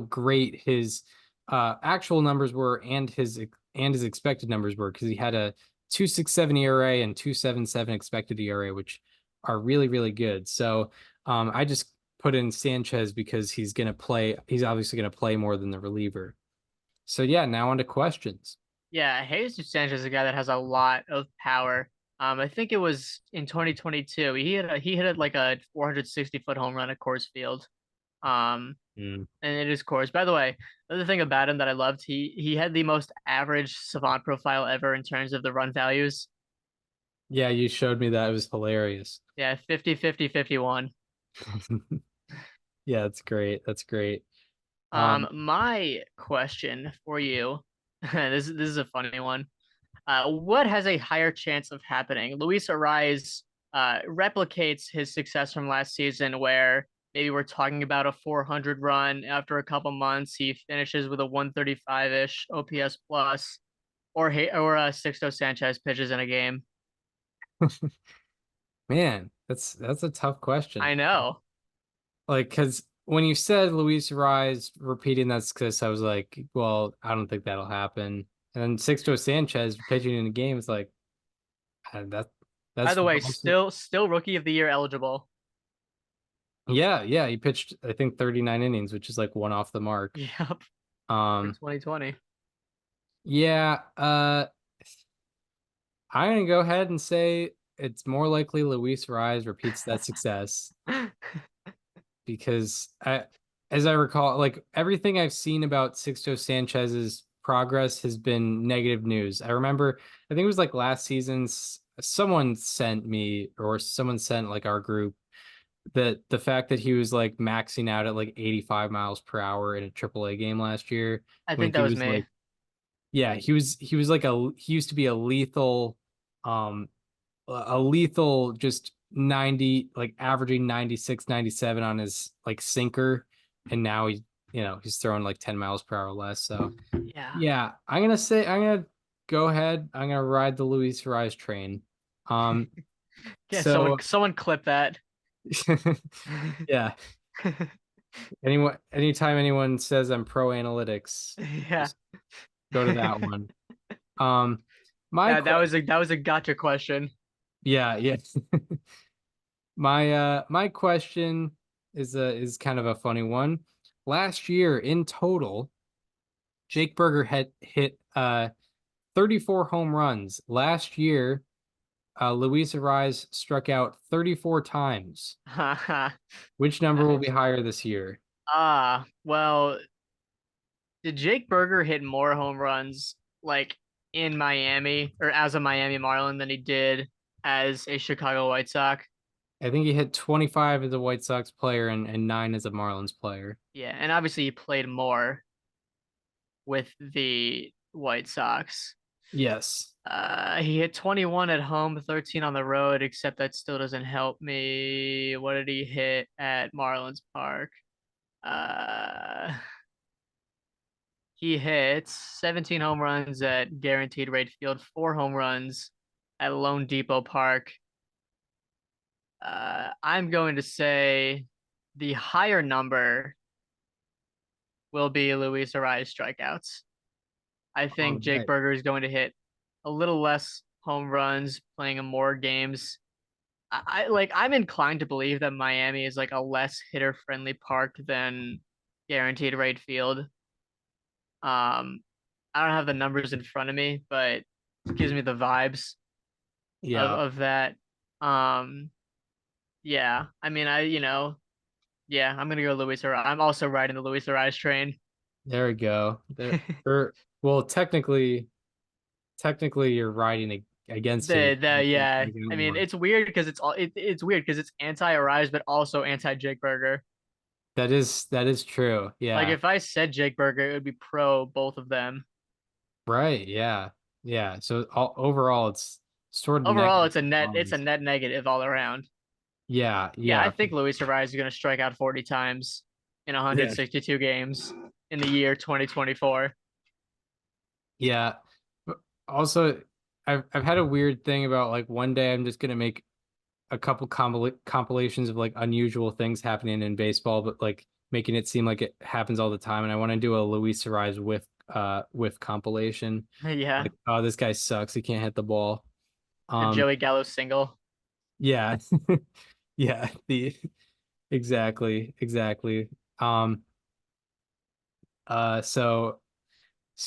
great his actual numbers were and his expected numbers were, because he had a 2.67 ERA and 2.77 expected ERA, which are really, really good. So I just put in Sanchez because he's obviously going to play more than the reliever. So yeah, now on to questions. Yeah, Jesus Sanchez is a guy that has a lot of power. I think it was in 2022. He hit it like a 460-foot home run at Coors Field. And it is Coors. By the way, the other thing about him that I loved, he had the most average savant profile ever in terms of the run values. Yeah, you showed me that. It was hilarious. Yeah, 50, 50, 51. Yeah, that's great. That's great. My question for you, this is a funny one. What has a higher chance of happening? Luis Ariz replicates his success from last season, where maybe we're talking about a 400 run after a couple months. He finishes with a 135-ish OPS plus, or Sixto Sanchez pitches in a game. Man, that's a tough question. I know. Like, because when you said Luis Rise repeating that success, I was like, well, I don't think that'll happen. And then Sixto Sanchez pitching in the game is like, that's By the way, also, still rookie of the year eligible. yeah, he pitched I think 39 innings, which is like one off the mark. Yep. For Um, 2020. yeah, I'm gonna go ahead and say it's more likely Luis Rise repeats that success because as I recall, like everything I've seen about Sixto Sanchez's progress has been negative news. I remember, I think it was like last season's someone sent me or someone sent like our group that the fact that he was like maxing out at like 85 miles per hour in a AAA game last year I when think he that was was me. like, yeah, he was like he used to be a lethal, um just 90, like averaging 96, 97 on his like sinker, and now he's throwing like 10 miles per hour less. So Yeah. yeah, I'm gonna go ahead, I'm gonna ride the Luis Rise train. um Yeah, so someone clip that. yeah, anytime anyone says I'm pro analytics, Yeah. just go to that one. um my That was a gotcha question. yeah, yeah. My question is kind of a funny one. Last year in total, Jake Berger had hit 34 home runs. Last year, Luis Arraez struck out 34 times. Which number will be Nice. higher this year? Well, did Jake Berger hit more home runs like in Miami or as a Miami Marlin than he did as a Chicago White Sox? I think he hit 25 as a White Sox player and 9 as a Marlins player. Yeah, and obviously he played more with the White Sox. Yes. He hit 21 at home, 13 on the road, except that still doesn't help me. What did he hit at Marlins Park? Uh, he hit 17 home runs at Guaranteed Rate Field, 4 home runs at Lone Depot Park. I'm going to say the higher number will be Luis Arias strikeouts. I All think Jake right. Berger is going to hit a little less home runs, playing in more games. I'm inclined to believe that Miami is like a less hitter friendly park than Guaranteed Rate Field. I don't have the numbers in front of me, but it gives me the vibes Yeah, of that. Um, yeah, I mean, yeah, I'm gonna go Luis Ariz. I'm also riding the Luis Ariz train. there we go. Well, technically you're riding against him. The yeah, Like, I mean, one. it's weird because it's anti Ariz but also anti Jake Berger. That is true. Like Yeah. if I said Jake Berger, it would be pro both of them. Right. Yeah. Yeah. So overall, it's sort of Overall, negative it's a response. net negative all around. Yeah. Yeah, I Yeah. think Luis Ariz is gonna strike out 40 times in Yeah. 162 games in the year 2024. Yeah. But also, I've had a weird thing about like one day I'm just gonna make a couple compilations of like unusual things happening in baseball, but like making it seem like it happens all the time. And I want to do a Luis Suarez with compilation. Yeah, Like, oh, this guy sucks. He can't hit the ball. the Um, Joey Gallo single. yeah, yeah. The exactly. Um, so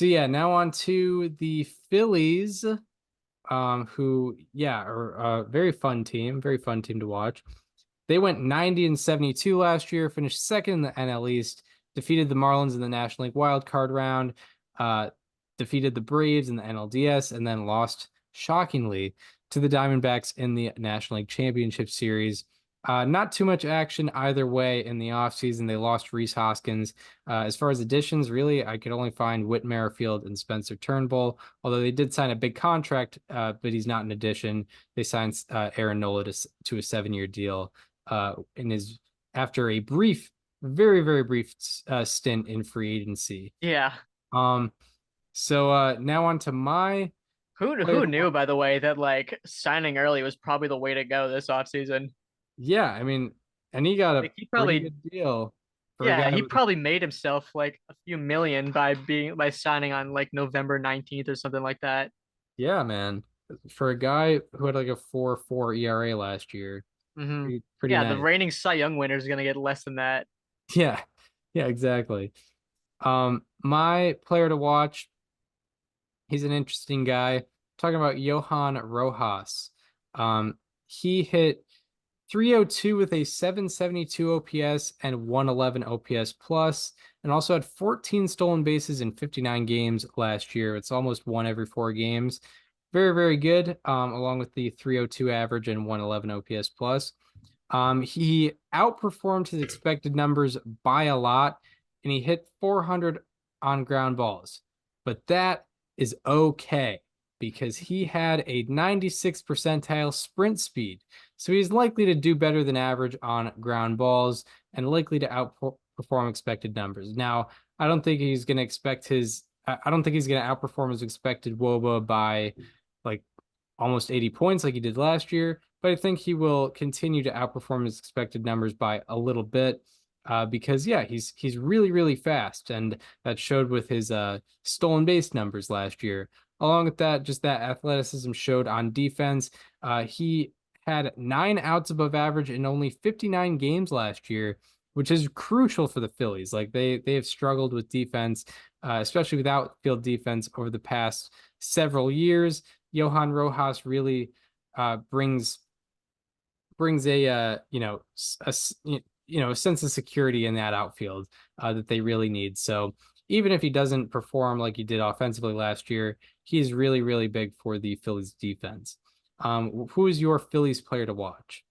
yeah. Now on to the Phillies. Who, yeah, are a very fun team to watch. They went 90 and 72 last year, finished second in the NL East, defeated the Marlins in the National League wild card round, uh, defeated the Braves in the NLDS, and then lost shockingly to the Diamondbacks in the National League Championship Series. Not too much action either way in the offseason. They lost Rhys Hoskins. As far as additions, really, I could only find Whit Merrifield and Spencer Turnbull, although they did sign a big contract, but he's not an addition. They signed Aaron Nola to a 7-year deal in his after a brief, very, very brief stint in free agency. Yeah. Um, so now on to my player Who to knew, watch. by the way, that like signing early was probably the way to go this offseason? Yeah, I mean, and he got a Like he pretty probably good deal for a yeah, guy he with, probably made himself like a few million by signing on like November 19th or something like that. yeah, man, for a guy who had like a 4.4 ERA last year. Hmm. Pretty Yeah, the nice. reigning Cy Young winner is gonna get less than that. Yeah, yeah, exactly. My player to watch, he's an interesting guy. talking about Johan Rojas. He hit 302 with a 772 OPS and 111 OPS plus, and also had 14 stolen bases in 59 games last year. It's almost one every 4 games. Very, very good, along with the 302 average and 111 OPS plus. He outperformed his expected numbers by a lot, and he hit 400 on ground balls. But that is okay because he had a 96th percentile sprint speed. So he's likely to do better than average on ground balls and likely to outperform expected numbers. Now, I don't think he's going to outperform his expected WOBA by like almost 80 points like he did last year, but I think he will continue to outperform his expected numbers by a little bit. Because yeah, he's really, really fast, and that showed with his stolen base numbers last year. Along with that, just that athleticism showed on defense. He had 9 outs above average in only 59 games last year, which is crucial for the Phillies. Like they have struggled with defense, especially with outfield defense over the past several years. Johan Rojas really brings a a sense of security in that outfield that they really need. So even if he doesn't perform like he did offensively last year, he's really, really big for the Phillies defense. Who is your Phillies player to watch?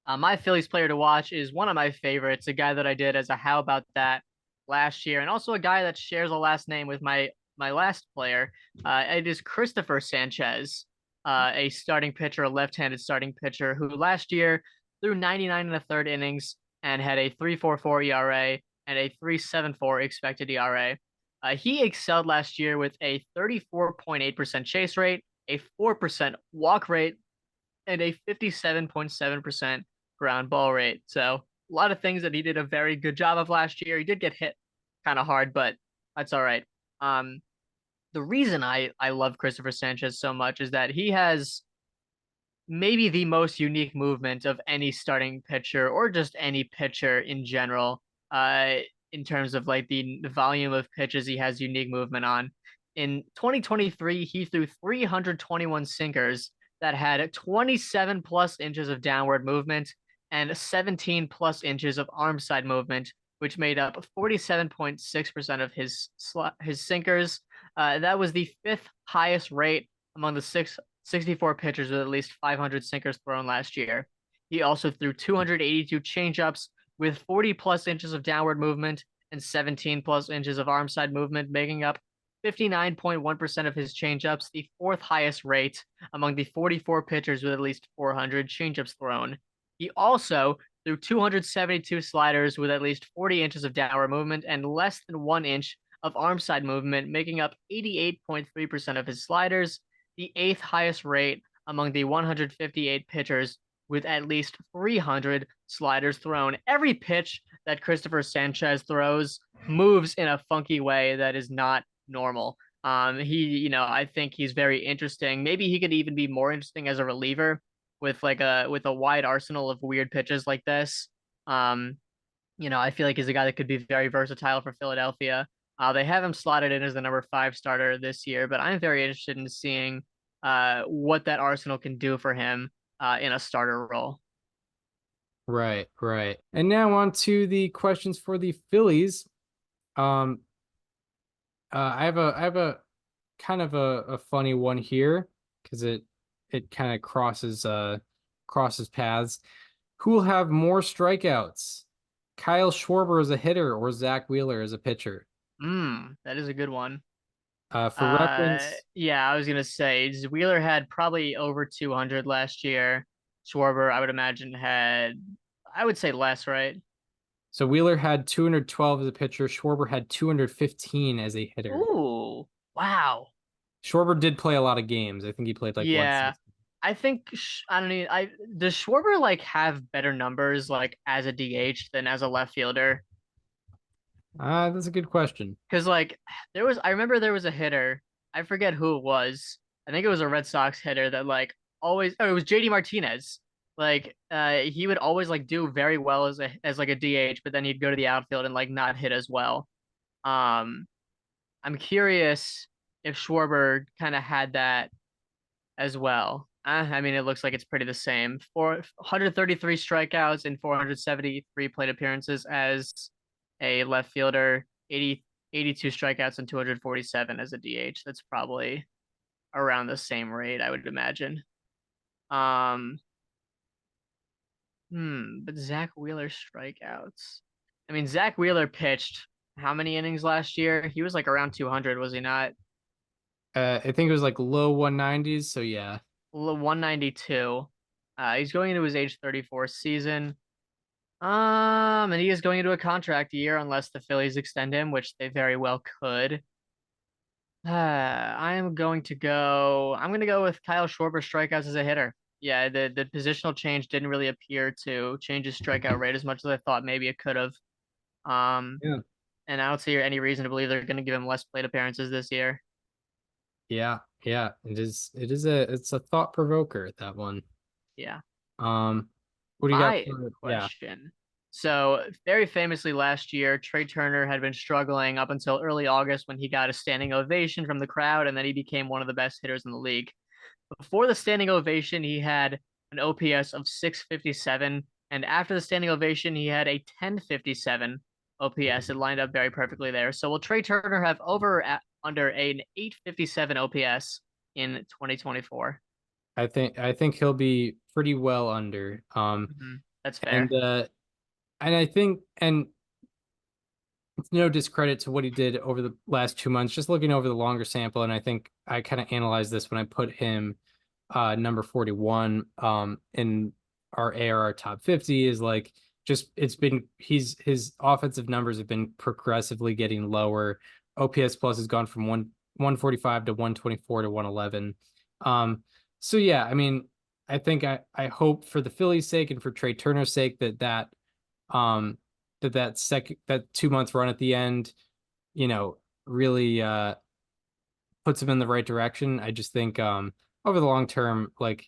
My Phillies player to watch is one of my favorites, a guy that I did as a How About That last year, and also a guy that shares a last name with my last player. It is Christopher Sanchez, a starting pitcher, a left-handed starting pitcher who last year threw 99 and a third innings and had a 3.44 ERA and a 3.74 expected ERA. He excelled last year with a 34.8% chase rate, a 4% walk rate, and a 57.7% ground ball rate. So a lot of things that he did a very good job of last year. He did get hit kind of hard, but that's all right. The reason I love Christopher Sanchez so much is that he has maybe the most unique movement of any starting pitcher or just any pitcher in general. In terms of like the volume of pitches he has unique movement on. In 2023, he threw 321 sinkers that had 27 plus inches of downward movement and 17 plus inches of arm side movement, which made up 47.6% of his sinkers. That was the 5th highest rate among the 64 pitchers with at least 500 sinkers thrown last year. He also threw 282 changeups with 40 plus inches of downward movement and 17 plus inches of arm side movement, making up 59.1% of his changeups, the 4th highest rate among the 44 pitchers with at least 400 changeups thrown. He also threw 272 sliders with at least 40 inches of downward movement and less than 1 inch of arm side movement, making up 88.3% of his sliders, the 8th highest rate among the 158 pitchers with at least 300 sliders thrown. Every pitch that Christopher Sanchez throws moves in a funky way that is not normal. I think he's very interesting. Maybe he could even be more interesting as a reliever with a wide arsenal of weird pitches like this. I feel like he's a guy that could be very versatile for Philadelphia. They have him slotted in as the number 5 starter this year, but I'm very interested in seeing what that arsenal can do for him in a starter role. Right, right. And now on to the questions for the Phillies. I have a kind of a funny one here because it kind of crosses paths. Who will have more strikeouts? Kyle Schwarber as a hitter or Zach Wheeler as a pitcher? That is a good one. For reference, Yeah, I was gonna say Wheeler had probably over 200 last year. Schwarber, I would imagine, I would say less, right? so Wheeler had 212 as a pitcher. Schwarber had 215 as a hitter. Ooh, wow. Schwarber did play a lot of games. I think he played like Yeah, 160. I think I don't know. Does Schwarber like have better numbers like as a DH than as a left fielder? That's a good question. Because like I remember there was a hitter. I forget who it was. I think it was a Red Sox hitter that like always. Oh, it was JD Martinez. Like he would always like do very well as like a DH, but then he'd go to the outfield and like not hit as well. Um, I'm curious if Schwarber kind of had that as well. I mean, it looks like it's pretty the same. 433 strikeouts and 473 plate appearances as a left fielder, 82 strikeouts and 247 as a DH. That's probably around the same rate, I would imagine. Um, but Zach Wheeler strikeouts. I mean, Zach Wheeler pitched how many innings last year? He was like around 200, was he not? I think it was like low 190s. So yeah. 192. He's going into his age 34 season. And he is going into a contract year unless the Phillies extend him, which they very well could. I'm going to go. I'm going to go with Kyle Schwarber strikeouts as a hitter. Yeah, the positional change didn't really appear to change his strikeout rate as much as I thought maybe it could have. Um, Yeah. and I don't see any reason to believe they're going to give him less plate appearances this year. Yeah. Yeah. It's a thought provoker, that one. Yeah. What do you got My for yeah. question. So, very famously last year, Trey Turner had been struggling up until early August when he got a standing ovation from the crowd, and then he became one of the best hitters in the league. Before the standing ovation, he had an OPS of 657, and after the standing ovation, he had a 1057 OPS. It lined up very perfectly there. So, will Trey Turner have under an 857 OPS in 2024? I think he'll be pretty well under. That's And fair. I think, and it's no discredit to what he did over the last 2 months, just looking over the longer sample, and I think I kind of analyzed this when I put him number 41 in our ARR top 50 is like just it's been his offensive numbers have been progressively getting lower. OPS plus has gone from 145 to 124 to 111. So yeah, I mean, I think I hope for the Phillies' sake and for Trey Turner's sake um that 2 month run at the end, really puts him in the right direction. I just think over the long term, like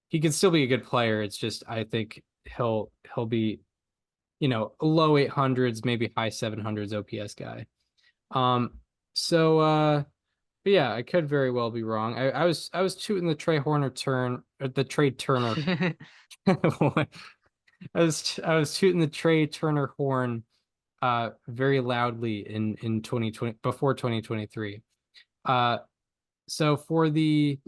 he can still be a good player. It's just I think he'll be, low 800s, maybe high 700s OPS guy. So but yeah, I could very well be wrong. I was tooting the Trey Horner turn or the Trey Turner. I was tooting the Trey Turner horn very loudly in 2020 before 2023. So for the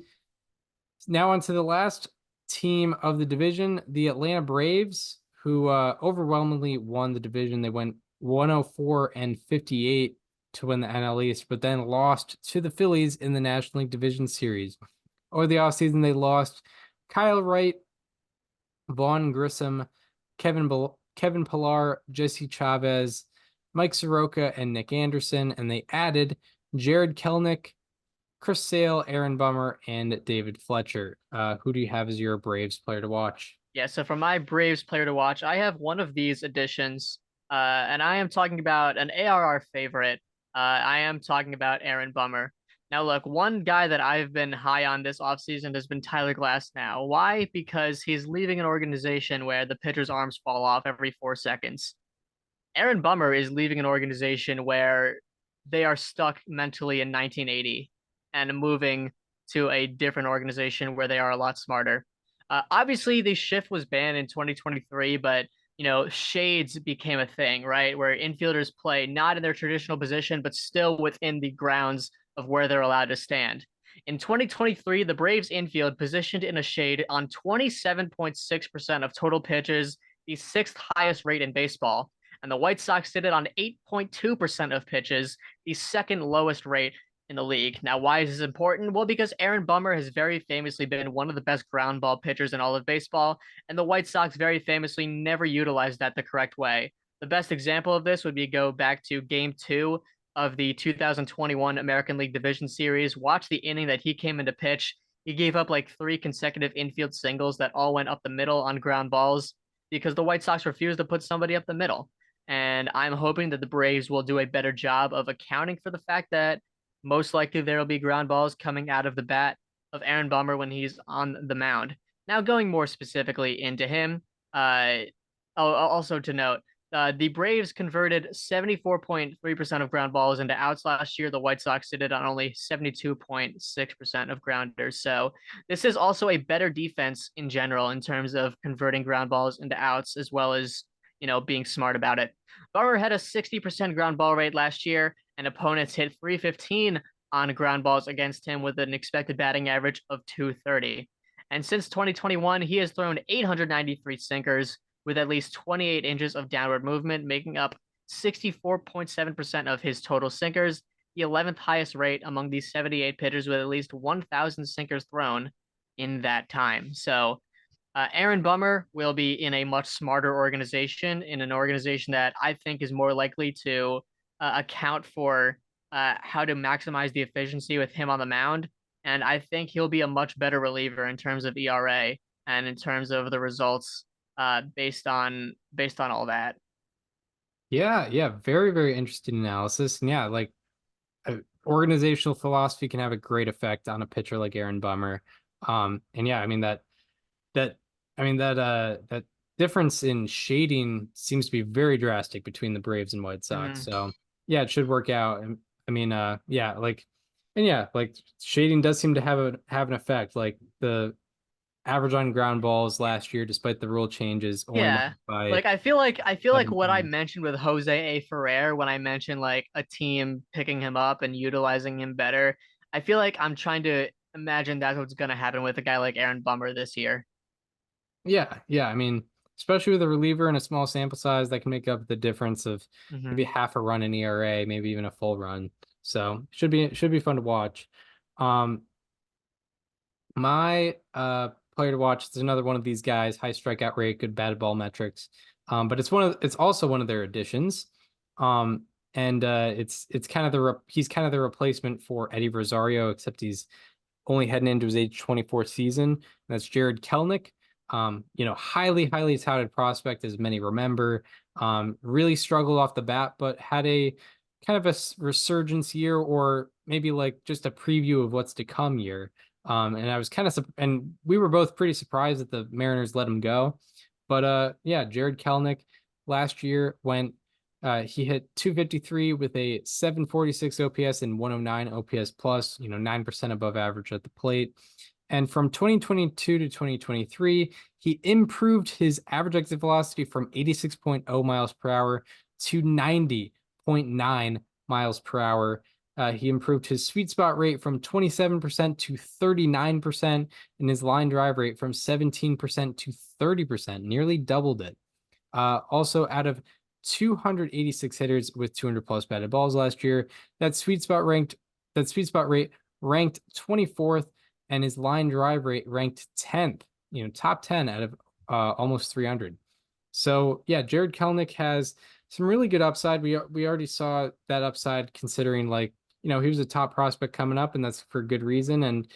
now on to the last team of the division, the Atlanta Braves, who overwhelmingly won the division. They went 104 and 58 to win the NL East, but then lost to the Phillies in the National League Division Series. Over the offseason, they lost Kyle Wright, Vaughn Grissom, Kevin Pillar, Jesse Chavez, Mike Soroka, and Nick Anderson, and they added Jared Kelnick, Chris Sale, Aaron Bummer, and David Fletcher. Who do you have as your Braves player to watch? Yeah, so for my Braves player to watch, I have one of these additions, and I am talking about an ARR favorite. I am talking about Aaron Bummer. Now, look, one guy that I've been high on this offseason has been Tyler Glass now. Why? Because he's leaving an organization where the pitcher's arms fall off every 4 seconds. Aaron Bummer is leaving an organization where they are stuck mentally in 1980 and moving to a different organization where they are a lot smarter. Obviously, the shift was banned in 2023, but shades became a thing, right? Where infielders play not in their traditional position, but still within the grounds of where they're allowed to stand. In 2023, the Braves infield positioned in a shade on 27.6% of total pitches, the sixth highest rate in baseball. And the White Sox did it on 8.2% of pitches, the second lowest rate in the league. Now, why is this important? Well, because Aaron Bummer has very famously been one of the best ground ball pitchers in all of baseball, and the White Sox very famously never utilized that the correct way. The best example of this would be go back to Game 2 of the 2021 American League Division Series. Watch the inning that he came in to pitch. He gave up like 3 consecutive infield singles that all went up the middle on ground balls because the White Sox refused to put somebody up the middle. And I'm hoping that the Braves will do a better job of accounting for the fact that most likely there will be ground balls coming out of the bat of Aaron Bummer when he's on the mound. Now, going more specifically into him, also to note, The Braves converted 74.3% of ground balls into outs last year. The White Sox did it on only 72.6% of grounders. So this is also a better defense in general in terms of converting ground balls into outs, as well as, being smart about it. Bauer had a 60% ground ball rate last year, and opponents hit 315 on ground balls against him with an expected batting average of 230. And since 2021, he has thrown 893 sinkers with at least 28 inches of downward movement, making up 64.7% of his total sinkers, the 11th highest rate among these 78 pitchers with at least 1,000 sinkers thrown in that time. So Aaron Bummer will be in a much smarter organization, in an organization that I think is more likely to account for how to maximize the efficiency with him on the mound. And I think he'll be a much better reliever in terms of ERA and in terms of the results based on all that. Yeah, very, very interesting analysis. And yeah, like organizational philosophy can have a great effect on a pitcher like Aaron Bummer. And yeah, I mean that difference in shading seems to be very drastic between the Braves and White Sox. So yeah, it should work out. And I mean, yeah, like shading does seem to have an effect. Like the average on ground balls last year, despite the rule changes, only Yeah. by Like I feel like what I points. mentioned with Jose A. Ferrer when I mentioned like a team picking him up and utilizing him better. I feel like I'm trying to imagine that's what's gonna happen with a guy like Aaron Bummer this year. Yeah. I mean, especially with a reliever and a small sample size, that can make up the difference of maybe half a run in ERA, maybe even a full run. So should be fun to watch. Um, my player to watch is another one of these guys, high strikeout rate, good batted ball metrics. But it's also one of their additions. And it's kind of he's kind of the replacement for Eddie Rosario, except he's only heading into his age 24 season. And that's Jared Kelnick. Highly touted prospect, as many remember. Really struggled off the bat, but had a kind of a resurgence year, or maybe like just a preview of what's to come year. And I was and we were both pretty surprised that the Mariners let him go. But yeah, Jared Kelnick last year he hit 253 with a 746 OPS and 109 OPS plus, 9% above average at the plate. And from 2022 to 2023, he improved his average exit velocity from 86.0 miles per hour to 90.9 miles per hour. He improved his sweet spot rate from 27% to 39%, and his line drive rate from 17% to 30%, nearly doubled it. Also, out of 286 hitters with 200 plus batted balls last year, that sweet spot rate ranked 24th, and his line drive rate ranked 10th, top 10 out of almost 300. So yeah, Jared Kelnick has some really good upside. We already saw that upside, considering he was a top prospect coming up, and that's for good reason. And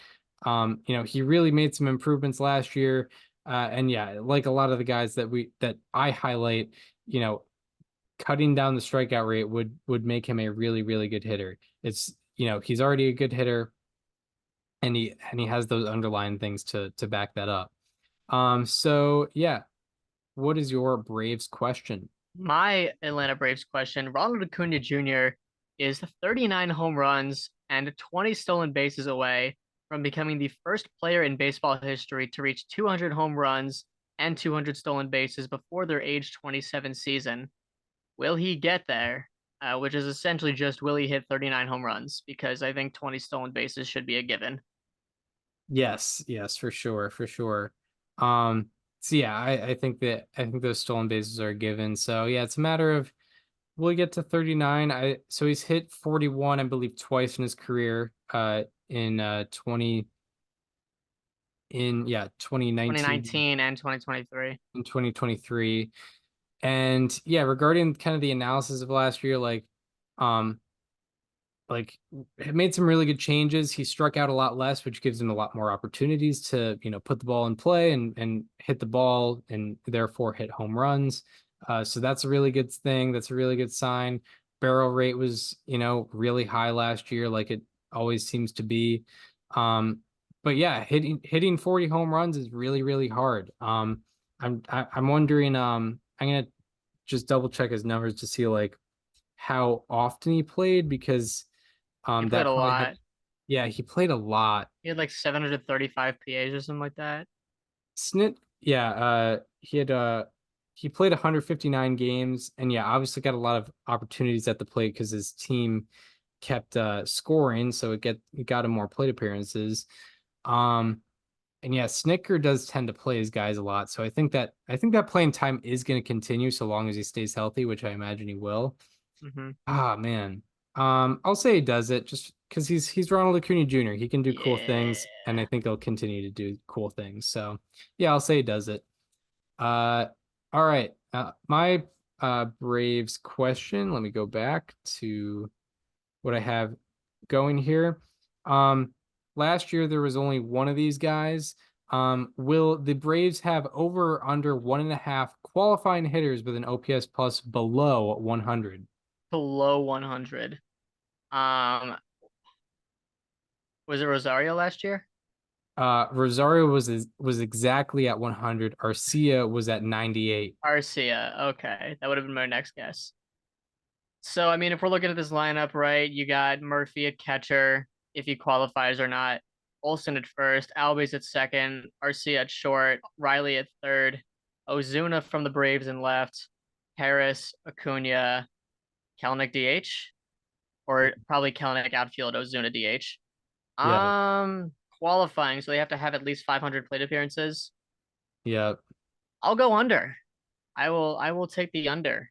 he really made some improvements last year. And yeah, like a lot of the guys that I highlight, cutting down the strikeout rate would make him a really, really good hitter. It's, he's already a good hitter, and he has those underlying things to back that up. So yeah, what is your Braves question? My Atlanta Braves question: Ronald Acuna Jr. is 39 home runs and 20 stolen bases away from becoming the first player in baseball history to reach 200 home runs and 200 stolen bases before their age 27 season. Will he get there? Which is essentially just, will he hit 39 home runs? Because I think 20 stolen bases should be a given. Yes, for sure. So yeah, I think those stolen bases are a given. So yeah, it's a matter of, will he get to 39? So he's hit 41, I believe, twice in his career. In 2019 and 2023. in 2023. And yeah, regarding kind of the analysis of last year, um, it made some really good changes. He struck out a lot less, which gives him a lot more opportunities to, put the ball in play and hit the ball, and therefore hit home runs. So that's a really good thing. That's a really good sign. Barrel rate was, really high last year, like it always seems to be. But yeah, hitting 40 home runs is really, really hard. I'm wondering, I'm gonna just double check his numbers to see like how often he played because He played that a probably lot. yeah, he played a lot. He had like 735 PAs or something like that. Snit, yeah, he played 159 games and yeah, obviously got a lot of opportunities at the plate because his team kept scoring, so it got him more plate appearances. Um, and yeah, Snicker does tend to play his guys a lot, so I think that playing time is going to continue so long as he stays healthy, which I imagine he will. Mm-hmm. Ah, man. I'll say he does it just because he's Ronald Acuna Jr. He can do cool Yeah. things, and I think he'll continue to do cool things. So yeah, I'll say he does it. Uh, all right. My Braves question. Let me go back to what I have going here. Um, Last year there was only one of these guys. Will the Braves have over or under 1.5 qualifying hitters with an OPS plus below 100? Below 100. Um, was it Rosario last year? Rosario was exactly at 100. Arcia was at 98. Arcia. Okay, that would have been my next guess. So, I mean, if we're looking at this lineup, right, you got Murphy at catcher, if he qualifies or not, Olson at first, Albies at second, Arcia at short, Riley at third, Ozuna from the Braves in left, Harris, Acuna, Kelenic DH, or probably Kelenic outfield, Ozuna DH. Yeah, Qualifying, so they have to have at least 500 plate appearances. yeah, I'll go under. I will take the under.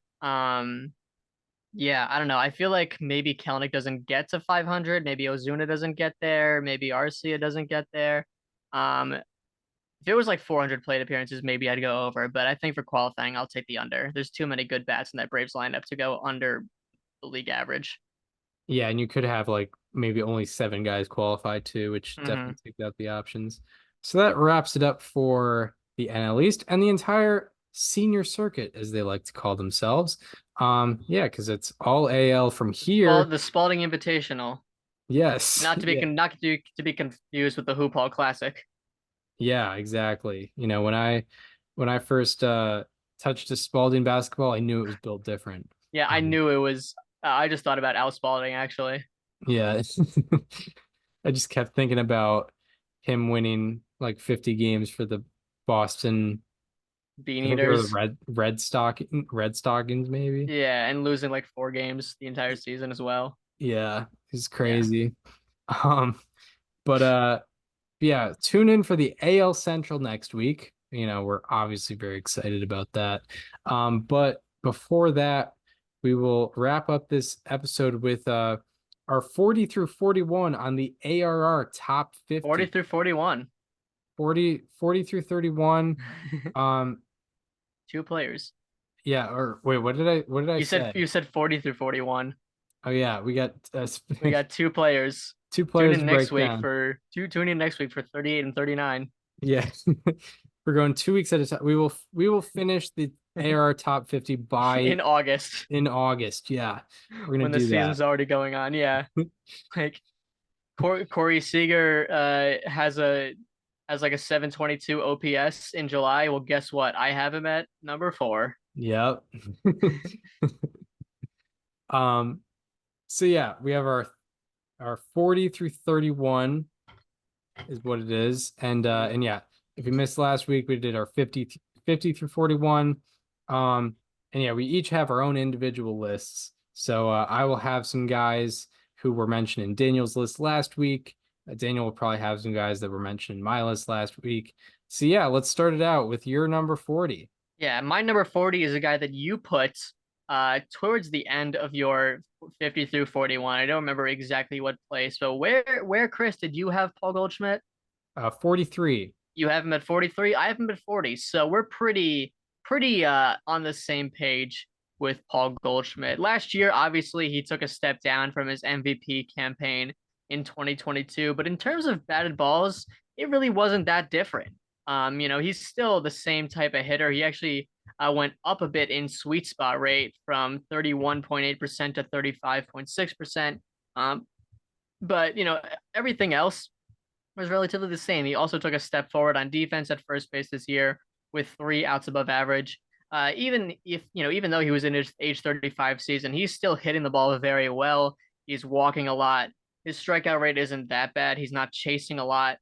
Yeah, I don't know. I feel like maybe Kelnick doesn't get to 500. Maybe Ozuna doesn't get there. Maybe Arcia doesn't get there. If it was like 400 plate appearances, maybe I'd go over. But I think for qualifying, I'll take the under. There's too many good bats in that Braves lineup to go under the league average. yeah. And you could have like maybe only 7 guys qualified too, which Hmm. definitely takes out the options. So that wraps it up for the NL East and the entire senior circuit, as they like to call themselves. Yeah, because it's all AL from Well, here. the Spalding Invitational, Yes, not to be yeah, confused with the Hoop Hall Classic. yeah, exactly. When I first touched a Spalding basketball, I knew it was built different. Yeah, I Um, knew it was. I just thought about Al Spalding actually. yeah, I just kept thinking about him winning like 50 games for the Boston. Bean I think they were the Eaters. Red Stockings, maybe. Yeah, and losing like 4 games the entire season as well. Yeah, it's Yeah. crazy. Um, but yeah, tune in for the AL Central next week. We're obviously very excited about that. But before that, we will wrap up this episode with our 40 through 41 on the ARR top 40 50. through 41. 40 through 31. Um, 2 players. yeah, or wait, what did I You said say? you said 40 through 41. Oh yeah, we got We got 2 players. two players to break down. Tune in next week for 38 and 39. Yeah. We're going 2 weeks at a time. We will finish the ARR top 50 In by August in August. Yeah. We're gonna when the do that. season's already going on. Yeah. Like Corey Seager has like a 722 OPS in July. Well, guess what? I have him at number 4. Yep. Um, so yeah, we have our 40 through 31 is what it is. And yeah, if you missed last week, we did our 50 through 41. And yeah, we each have our own individual lists. So I will have some guys who were mentioned in Daniel's list last week. Daniel will probably have some guys that were mentioned in my list last week. So yeah, let's start it out with your number 40. Yeah, my number 40 is a guy that you put towards the end of your 50 through 41. I don't remember exactly what place, but where Chris did you have Paul Goldschmidt? 43. You have him at 43. I have him at 40. So we're pretty on the same page with Paul Goldschmidt. Last year, obviously, he took a step down from his MVP campaign in 2022, but in terms of batted balls, it really wasn't that different. He's still the same type of hitter. He actually went up a bit in sweet spot rate from 31.8% to 35.6%. But everything else was relatively the same. He also took a step forward on defense at first base this year with 3 outs above average. even if even though he was in his age 35 season, he's still hitting the ball very well. He's walking a lot. His strikeout rate isn't that bad. He's not chasing a lot.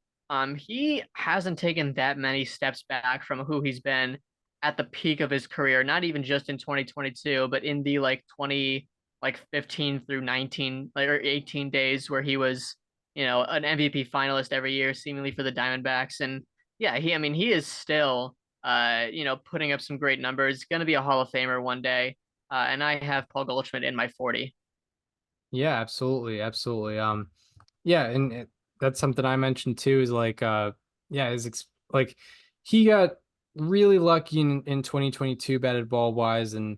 He hasn't taken that many steps back from who he's been at the peak of his career, not even just in 2022, but in the like 15 through 19 or 18 days where he was, an MVP finalist every year, seemingly for the Diamondbacks. And yeah, he is still, putting up some great numbers. Going to be a Hall of Famer one day. And I have Paul Goldschmidt in my 40. Yeah, absolutely, absolutely. Yeah, and that's something I mentioned too. Is like, yeah, like he got really lucky in 2022 batted ball wise, and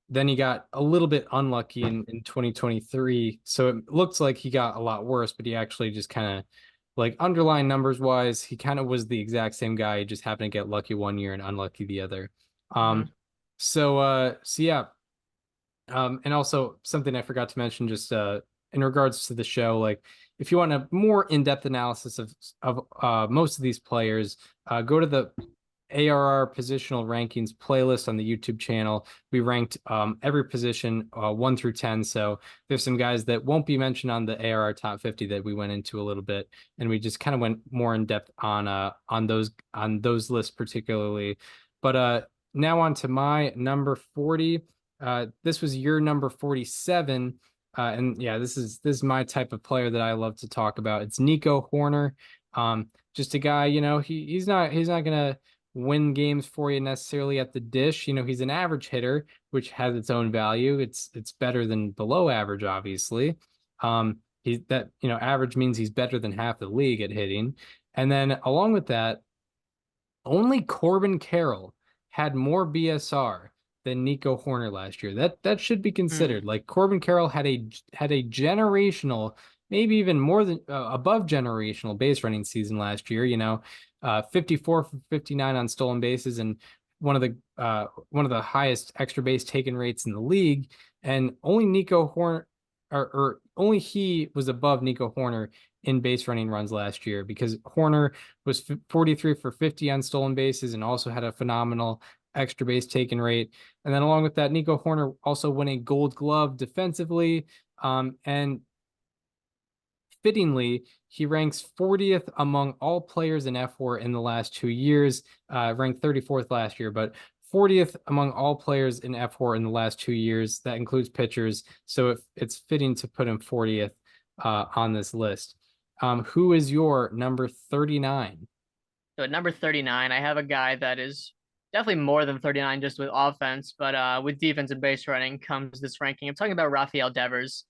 then he got a little bit unlucky in 2023. So it looks like he got a lot worse, but he actually just kind of like underlying numbers wise, he kind of was the exact same guy. He just happened to get lucky one year and unlucky the other. Hmm. So yeah. And also something I forgot to mention just in regards to the show, like if you want a more in-depth analysis of most of these players, go to the ARR positional rankings playlist on the YouTube channel. We ranked every position 1 through 10. So there's some guys that won't be mentioned on the ARR top 50 that we went into a little bit, and we just kind of went more in depth on those lists particularly. But now on to my number 40. This was your number 47. And yeah, this is my type of player that I love to talk about. It's Nico Horner. Just a guy, he's not gonna win games for you necessarily at the dish. He's an average hitter, which has its own value. It's better than below average, obviously. Average means he's better than half the league at hitting. And then along with that, only Corbin Carroll had more BSR than Nico Horner last year. That should be considered. Like Corbin Carroll had a generational, maybe even more than above generational base running season last year. 54 for 59 on stolen bases and one of the highest extra base taken rates in the league. And only Nico Horner or only he was above Nico Horner in base running runs last year because Horner was 43 for 50 on stolen bases and also had a phenomenal extra base taken rate. And then along with that, Nico Horner also won a Gold Glove defensively. And fittingly, he ranks 40th among all players in F4 in the last 2 years, ranked 34th last year, but 40th among all players in F4 in the last 2 years. That includes pitchers. So it's fitting to put him 40th on this list. Who is your number 39? So at number 39, I have a guy that is definitely more than 39 just with offense, but with defense and base running comes this ranking. I'm talking about Rafael Devers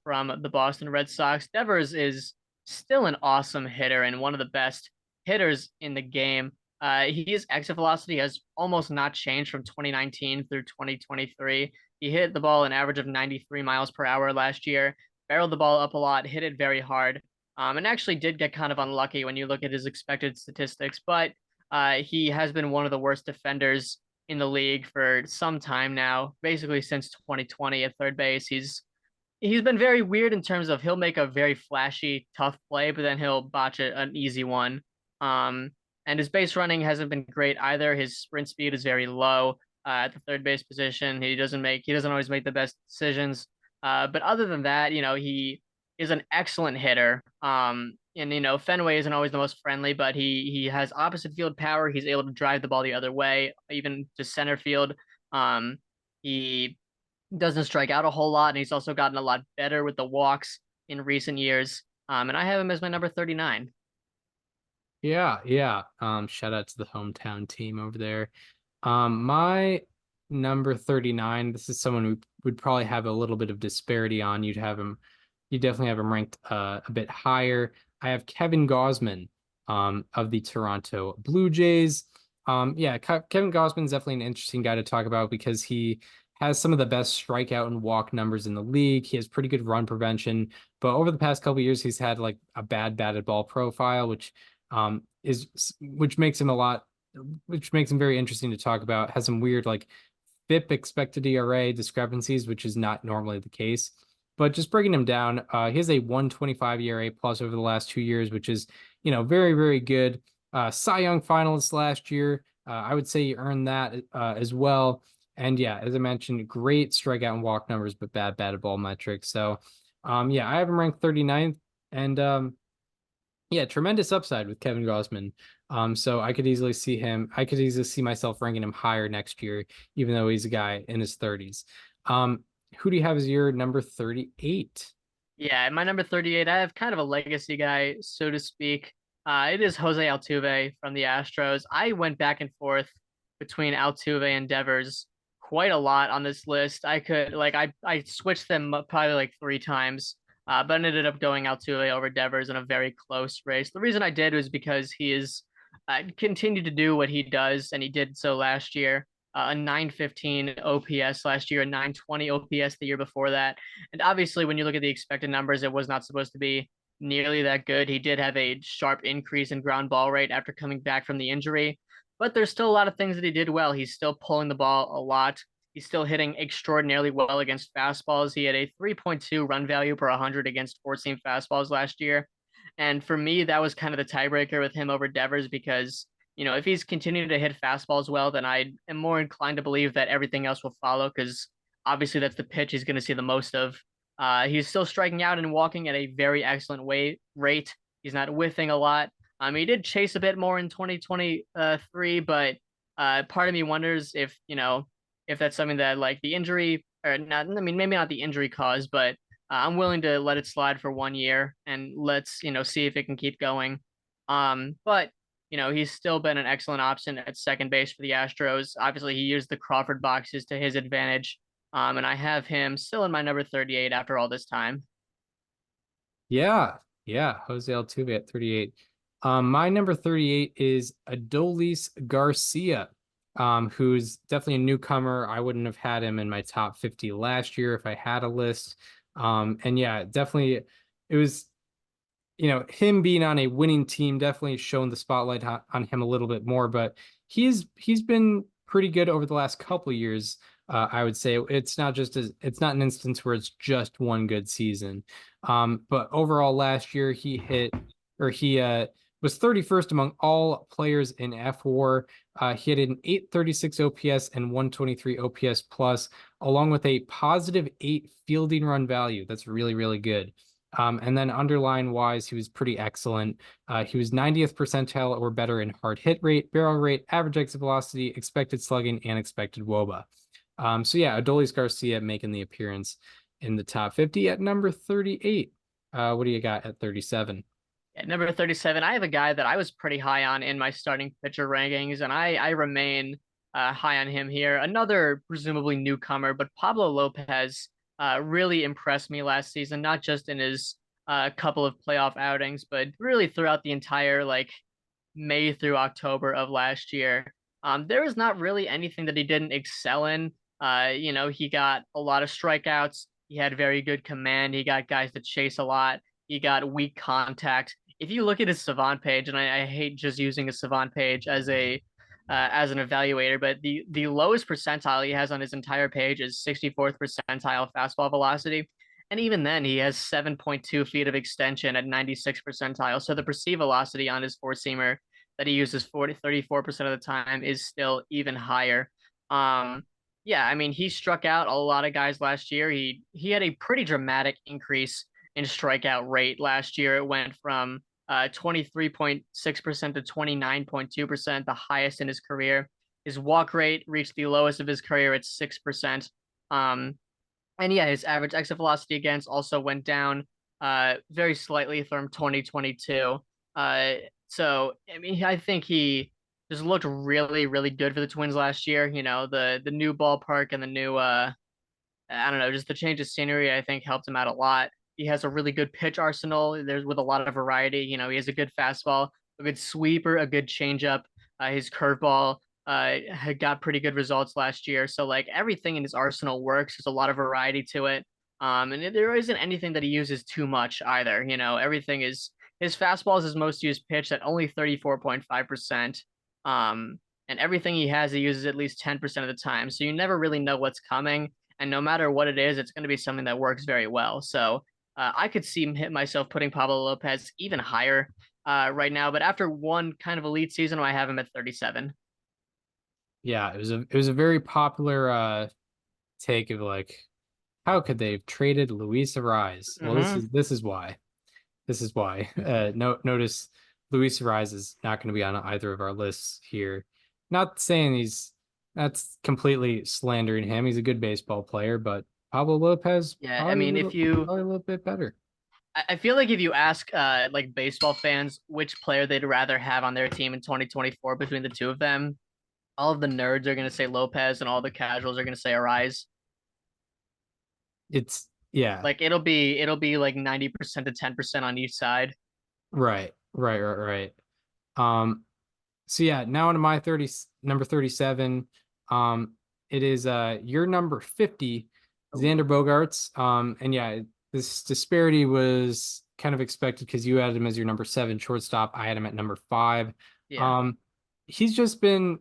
from the Boston Red Sox. Devers is still an awesome hitter and one of the best hitters in the game. His exit velocity has almost not changed from 2019 through 2023. He hit the ball an average of 93 miles per hour last year, barreled the ball up a lot, hit it very hard. And actually did get kind of unlucky when you look at his expected statistics, but he has been one of the worst defenders in the league for some time now, basically since 2020 at third base. He's been very weird in terms of he'll make a very flashy, tough play, but then he'll botch an easy one. And his base running hasn't been great either. His sprint speed is very low at the third base position. He doesn't always make the best decisions. But other than that, he is an excellent hitter. And Fenway isn't always the most friendly, but he has opposite field power. He's able to drive the ball the other way, even to center field. He doesn't strike out a whole lot, and he's also gotten a lot better with the walks in recent years. And I have him as my number 39. Yeah, yeah. Shout out to the hometown team over there. My number 39, this is someone who would probably have a little bit of disparity on. You definitely have him ranked a bit higher. I have Kevin Gausman of the Toronto Blue Jays. Yeah, Kevin Gausman is definitely an interesting guy to talk about because he has some of the best strikeout and walk numbers in the league. He has pretty good run prevention, but over the past couple of years, he's had like a bad batted ball profile, which makes him very interesting to talk about. Has some weird like FIP expected ERA discrepancies, which is not normally the case. But just breaking him down, he has a 125 ERA plus over the last 2 years, which is very, very good. Cy Young finalist last year. I would say you earned that as well. And yeah, as I mentioned, great strikeout and walk numbers, but bad batted ball metrics. So yeah, I have him ranked 39th. And yeah, tremendous upside with Kevin Gausman. So I could easily see him. I could easily see myself ranking him higher next year, even though he's a guy in his 30s. Who do you have as your number 38? Yeah, at my number 38, I have kind of a legacy guy, so to speak. It is Jose Altuve from the Astros. I went back and forth between Altuve and Devers quite a lot on this list. I could like I switched them up probably like 3 times, but ended up going Altuve over Devers in a very close race. The reason I did was because he is continued to do what he does, and he did so last year. A 915 OPS last year, a 920 OPS the year before that. And obviously, when you look at the expected numbers, it was not supposed to be nearly that good. He did have a sharp increase in ground ball rate after coming back from the injury, but there's still a lot of things that he did well. He's still pulling the ball a lot. He's still hitting extraordinarily well against fastballs. He had a 3.2 run value per 100 against four-seam fastballs last year. And for me, that was kind of the tiebreaker with him over Devers because, if he's continuing to hit fastballs well, then I am more inclined to believe that everything else will follow because obviously that's the pitch he's going to see the most of. He's still striking out and walking at a very excellent rate. He's not whiffing a lot. He did chase a bit more in 2023, but part of me wonders if that's something that like the injury or not. I mean, maybe not the injury cause, but I'm willing to let it slide for 1 year and let's see if it can keep going. But he's still been an excellent option at second base for the Astros. Obviously, he used the Crawford boxes to his advantage. And I have him still in my number 38 after all this time. Yeah, yeah, Jose Altuve at 38. My number 38 is Adolis Garcia, who's definitely a newcomer. I wouldn't have had him in my top 50 last year if I had a list. And yeah, definitely it was, him being on a winning team definitely shown the spotlight on him a little bit more, but he's been pretty good over the last couple of years. I would say it's not an instance where it's just one good season. But overall last year he was 31st among all players in FWAR. He had an 836 OPS and 123 OPS plus, along with a positive 8 fielding run value. That's really, really good. And then underline wise, he was pretty excellent. He was 90th percentile or better in hard hit rate, barrel rate, average exit velocity, expected slugging, and expected WOBA. So yeah, Adolis Garcia making the appearance in the top 50 at number 38. What do you got at 37? At number 37, I have a guy that I was pretty high on in my starting pitcher rankings, and I remain high on him here. Another presumably newcomer, but Pablo Lopez really impressed me last season, not just in his couple of playoff outings, but really throughout the entire May through October of last year. There was not really anything that he didn't excel in. He got a lot of strikeouts. He had very good command. He got guys that chase a lot. He got weak contact. If you look at his Savant page, and I hate just using a Savant page as as an evaluator, but the lowest percentile he has on his entire page is 64th percentile fastball velocity. And even then, he has 7.2 feet of extension at 96th percentile. So the perceived velocity on his four-seamer that he uses 34% of the time is still even higher. Yeah, I mean, he struck out a lot of guys last year. He had a pretty dramatic increase in strikeout rate last year. It went from 23.6% to 29.2%, the highest in his career. His walk rate reached the lowest of his career at 6%. And yeah, his average exit velocity against also went down very slightly from 2022. So I mean, I think he just looked really, really good for the Twins last year. The new ballpark and the new I don't know, just the change of scenery, I think helped him out a lot. He has a really good pitch arsenal. There's with a lot of variety. He has a good fastball, a good sweeper, a good changeup. His curveball had got pretty good results last year. So everything in his arsenal works. There's a lot of variety to it. And there isn't anything that he uses too much either. Everything is his fastball is his most used pitch at only 34.5%. And everything he has, he uses at least 10% of the time. So you never really know what's coming. And no matter what it is, it's going to be something that works very well. So I could see myself putting Pablo Lopez even higher right now. But after one kind of elite season, I have him at 37. Yeah, it was a very popular take of like, how could they have traded Luis Ariz? Well, this Mm-hmm. is why. This is why. No, notice Luis Ariz is not going to be on either of our lists here. Not saying that's completely slandering him. He's a good baseball player, but Pablo Lopez Yeah, I probably mean, if you, probably a little bit better. I feel like if you ask like baseball fans which player they'd rather have on their team in 2024 between the two of them, all of the nerds are gonna say Lopez, and all the casuals are gonna say Arise. It's yeah, Like it'll be like 90% to 10% on each side. right. So yeah, now into my 30 number 37. Um, it is your number 50, Xander Bogaerts. And yeah, this disparity was kind of expected because you had him as your number 7 shortstop. I had him at number 5. Yeah. Um, he's been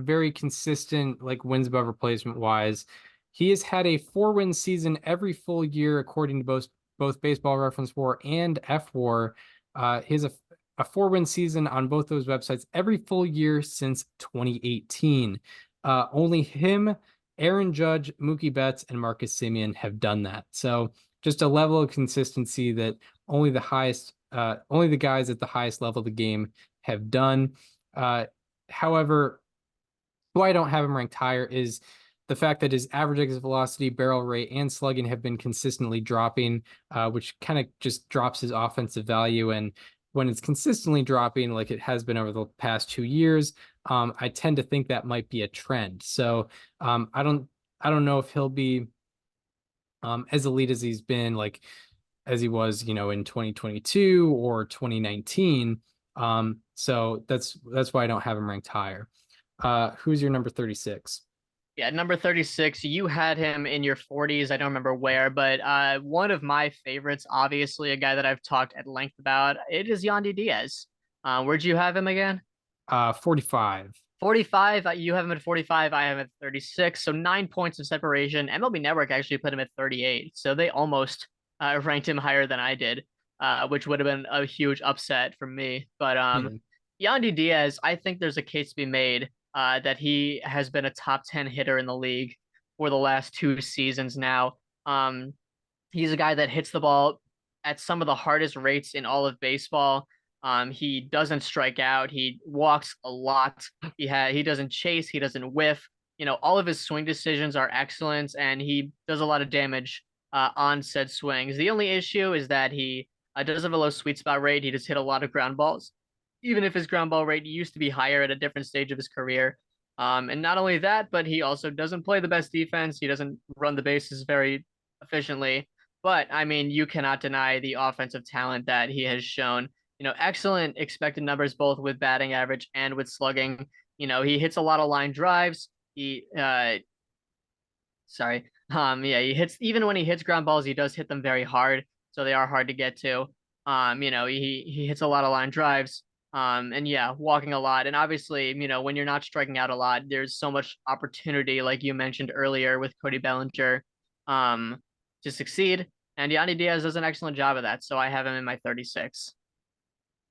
very consistent, like wins above replacement wise. He has had a 4-win season every full year, according to both Baseball Reference War and F War. He has a 4-win season on both those websites every full year since 2018. Only him, Aaron Judge, Mookie Betts, and Marcus Semien have done that. So just a level of consistency that only the guys at the highest level of the game have done. However, why I don't have him ranked higher is the fact that his average exit velocity, barrel rate, and slugging have been consistently dropping, which kind of just drops his offensive value. And when it's consistently dropping, like it has been over the past 2 years, I tend to think that might be a trend. So I don't know if he'll be as elite as he's been, like as he was, in 2022 or 2019. So that's why I don't have him ranked higher. Who's your number 36? Yeah, number 36, you had him in your 40s. I don't remember where, but one of my favorites, obviously a guy that I've talked at length about, it is Yandy Diaz. Where'd you have him again? 45. 45. You have him at 45. I have him at 36. So 9 points of separation. MLB Network actually put him at 38. So they almost ranked him higher than I did, which would have been a huge upset for me. But Yeah. Yandy Diaz, I think there's a case to be made that he has been a top 10 hitter in the league for the last 2 seasons now. He's a guy that hits the ball at some of the hardest rates in all of baseball. He doesn't strike out. He walks a lot. He doesn't chase. He doesn't whiff. All of his swing decisions are excellent, and he does a lot of damage on said swings. The only issue is that he does have a low sweet spot rate. He just hit a lot of ground balls, even if his ground ball rate used to be higher at a different stage of his career. And not only that, but he also doesn't play the best defense. He doesn't run the bases very efficiently. But I mean, you cannot deny the offensive talent that he has shown. Excellent expected numbers both with batting average and with slugging. He hits a lot of line drives. Sorry. Yeah, he hits, even when he hits ground balls, he does hit them very hard, so they are hard to get to. He hits a lot of line drives. And yeah, walking a lot. And obviously, when you're not striking out a lot, there's so much opportunity, like you mentioned earlier with Cody Bellinger, um, to succeed. And Yandy Diaz does an excellent job of that. So I have him in my 36.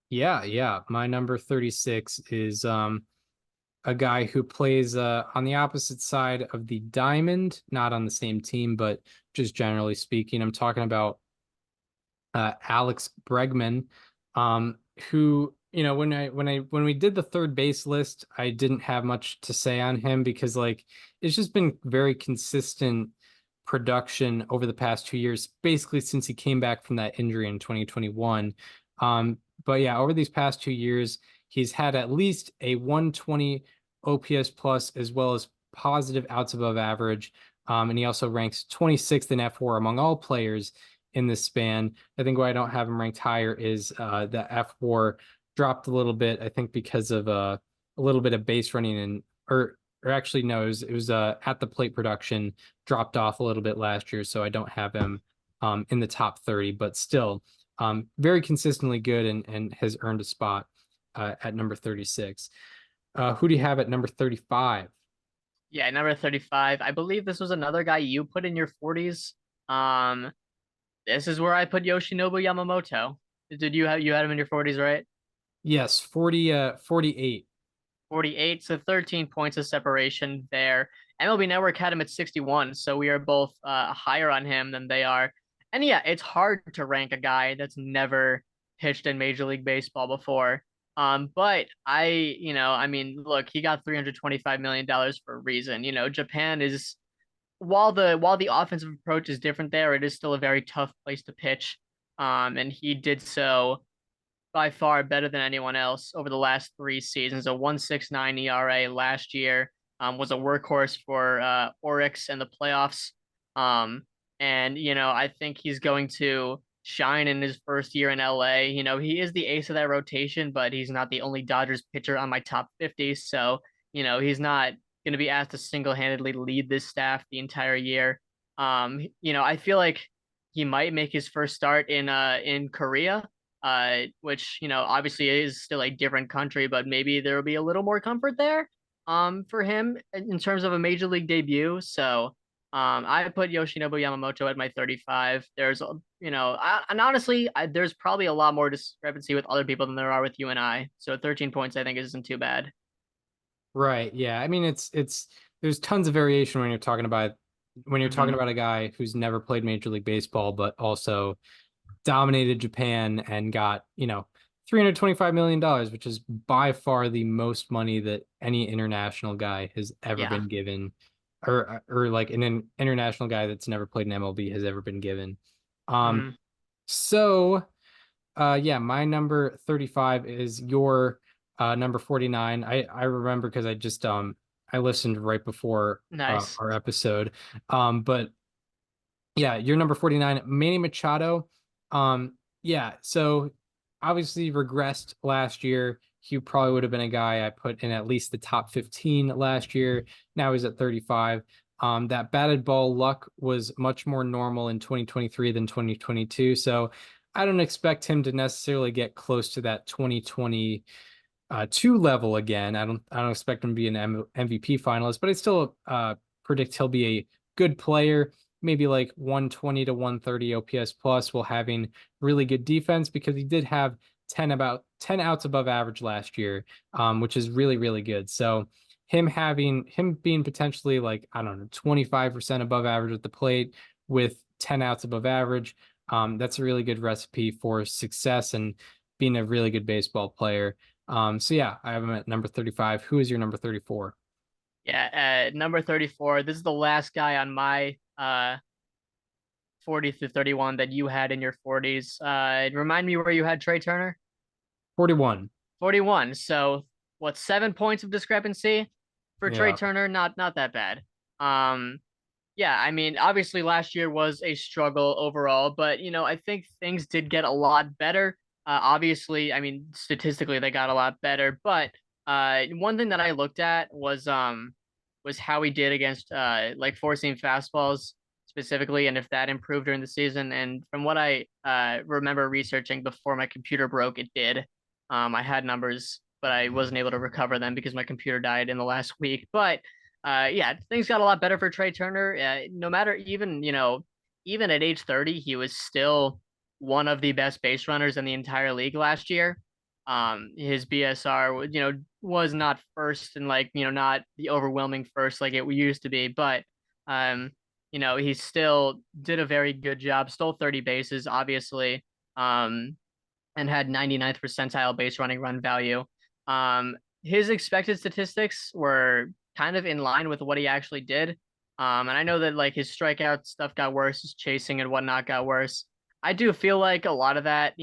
Yeah. My number 36 is a guy who plays on the opposite side of the diamond, not on the same team, but just generally speaking. I'm talking about Alex Bregman, who, when we did the third base list, I didn't have much to say on him because like it's just been very consistent production over the past 2 years, basically since he came back from that injury in 2021. But yeah, over these past 2 years, he's had at least a 120 OPS plus as well as positive outs above average. And he also ranks 26th in F4 among all players in this span. I think why I don't have him ranked higher is the F4 dropped a little bit, I think because of a little bit of base running and or actually no, it was at the plate production dropped off a little bit last year, so I don't have him in the top 30, but still very consistently good and has earned a spot at number 36. Who do you have at number 35? Yeah, number 35. I believe this was another guy you put in your 40s. Um, this is where I put Yoshinobu Yamamoto. Did you had him in your 40s, right? Yes, 48. 48, so 13 points of separation there. MLB Network had him at 61, so we are both higher on him than they are. And yeah, it's hard to rank a guy that's never pitched in Major League Baseball before. But I mean, look, he got $325 million for a reason. Japan is while the offensive approach is different there, it is still a very tough place to pitch. And he did so by far better than anyone else over the last 3 seasons. A 1.69 ERA last year, was a workhorse for Oryx in the playoffs. And I think he's going to shine in his first year in LA. He is the ace of that rotation, but he's not the only Dodgers pitcher on my top 50. So, he's not going to be asked to single-handedly lead this staff the entire year. I feel like he might make his first start in Korea, which obviously is still a different country, but maybe there will be a little more comfort there for him in terms of a major league debut. So I put Yoshinobu Yamamoto at my 35. There's and honestly, there's probably a lot more discrepancy with other people than there are with you and I. So 13 points I think isn't too bad. Right. Yeah. I mean, it's there's tons of variation when you're talking about a guy who's never played Major League Baseball, but also dominated Japan and got, $325 million, which is by far the most money that any international guy has ever been given, or like an international guy that's never played in MLB has ever been given. So yeah, my number 35 is your number 49. I remember because I listened right before Nice. our episode. But yeah, your number 49, Manny Machado. Yeah, so obviously regressed last year. He probably would have been a guy I put in at least the top 15 last year. Now he's at 35. That batted ball luck was much more normal in 2023 than 2022. So I don't expect him to necessarily get close to that 2022 level again. I don't expect him to be an MVP finalist, but I still predict he'll be a good player, maybe like 120 to 130 OPS plus, while having really good defense, because he did have 10 outs above average last year, which is really, really good. So him being potentially like, I don't know, 25% above average at the plate with 10 outs above average, that's a really good recipe for success and being a really good baseball player. So yeah, I have him at number 35. Who is your number 34? Yeah, number 34. This is the last guy on my 40 through 31 that you had in your 40s. Remind me where you had Trey Turner? 41. 41. So what, 7 points of discrepancy for Trey Yeah. Turner? Not that bad. Yeah, I mean, obviously last year was a struggle overall, but I think things did get a lot better. Obviously, I mean, statistically they got a lot better, but one thing that I looked at was how he did against like four-seam fastballs specifically, and if that improved during the season. And from what I remember researching before my computer broke, it did. I had numbers, but I wasn't able to recover them because my computer died in the last week. But yeah, things got a lot better for Trey Turner. No matter even at age 30, he was still one of the best base runners in the entire league last year. His BSR, was not first and like, not the overwhelming first like it used to be, but he still did a very good job, stole 30 bases, obviously, and had 99th percentile base running run value. His expected statistics were kind of in line with what he actually did. And I know that like his strikeout stuff got worse, his chasing and whatnot got worse. I do feel like a lot of that,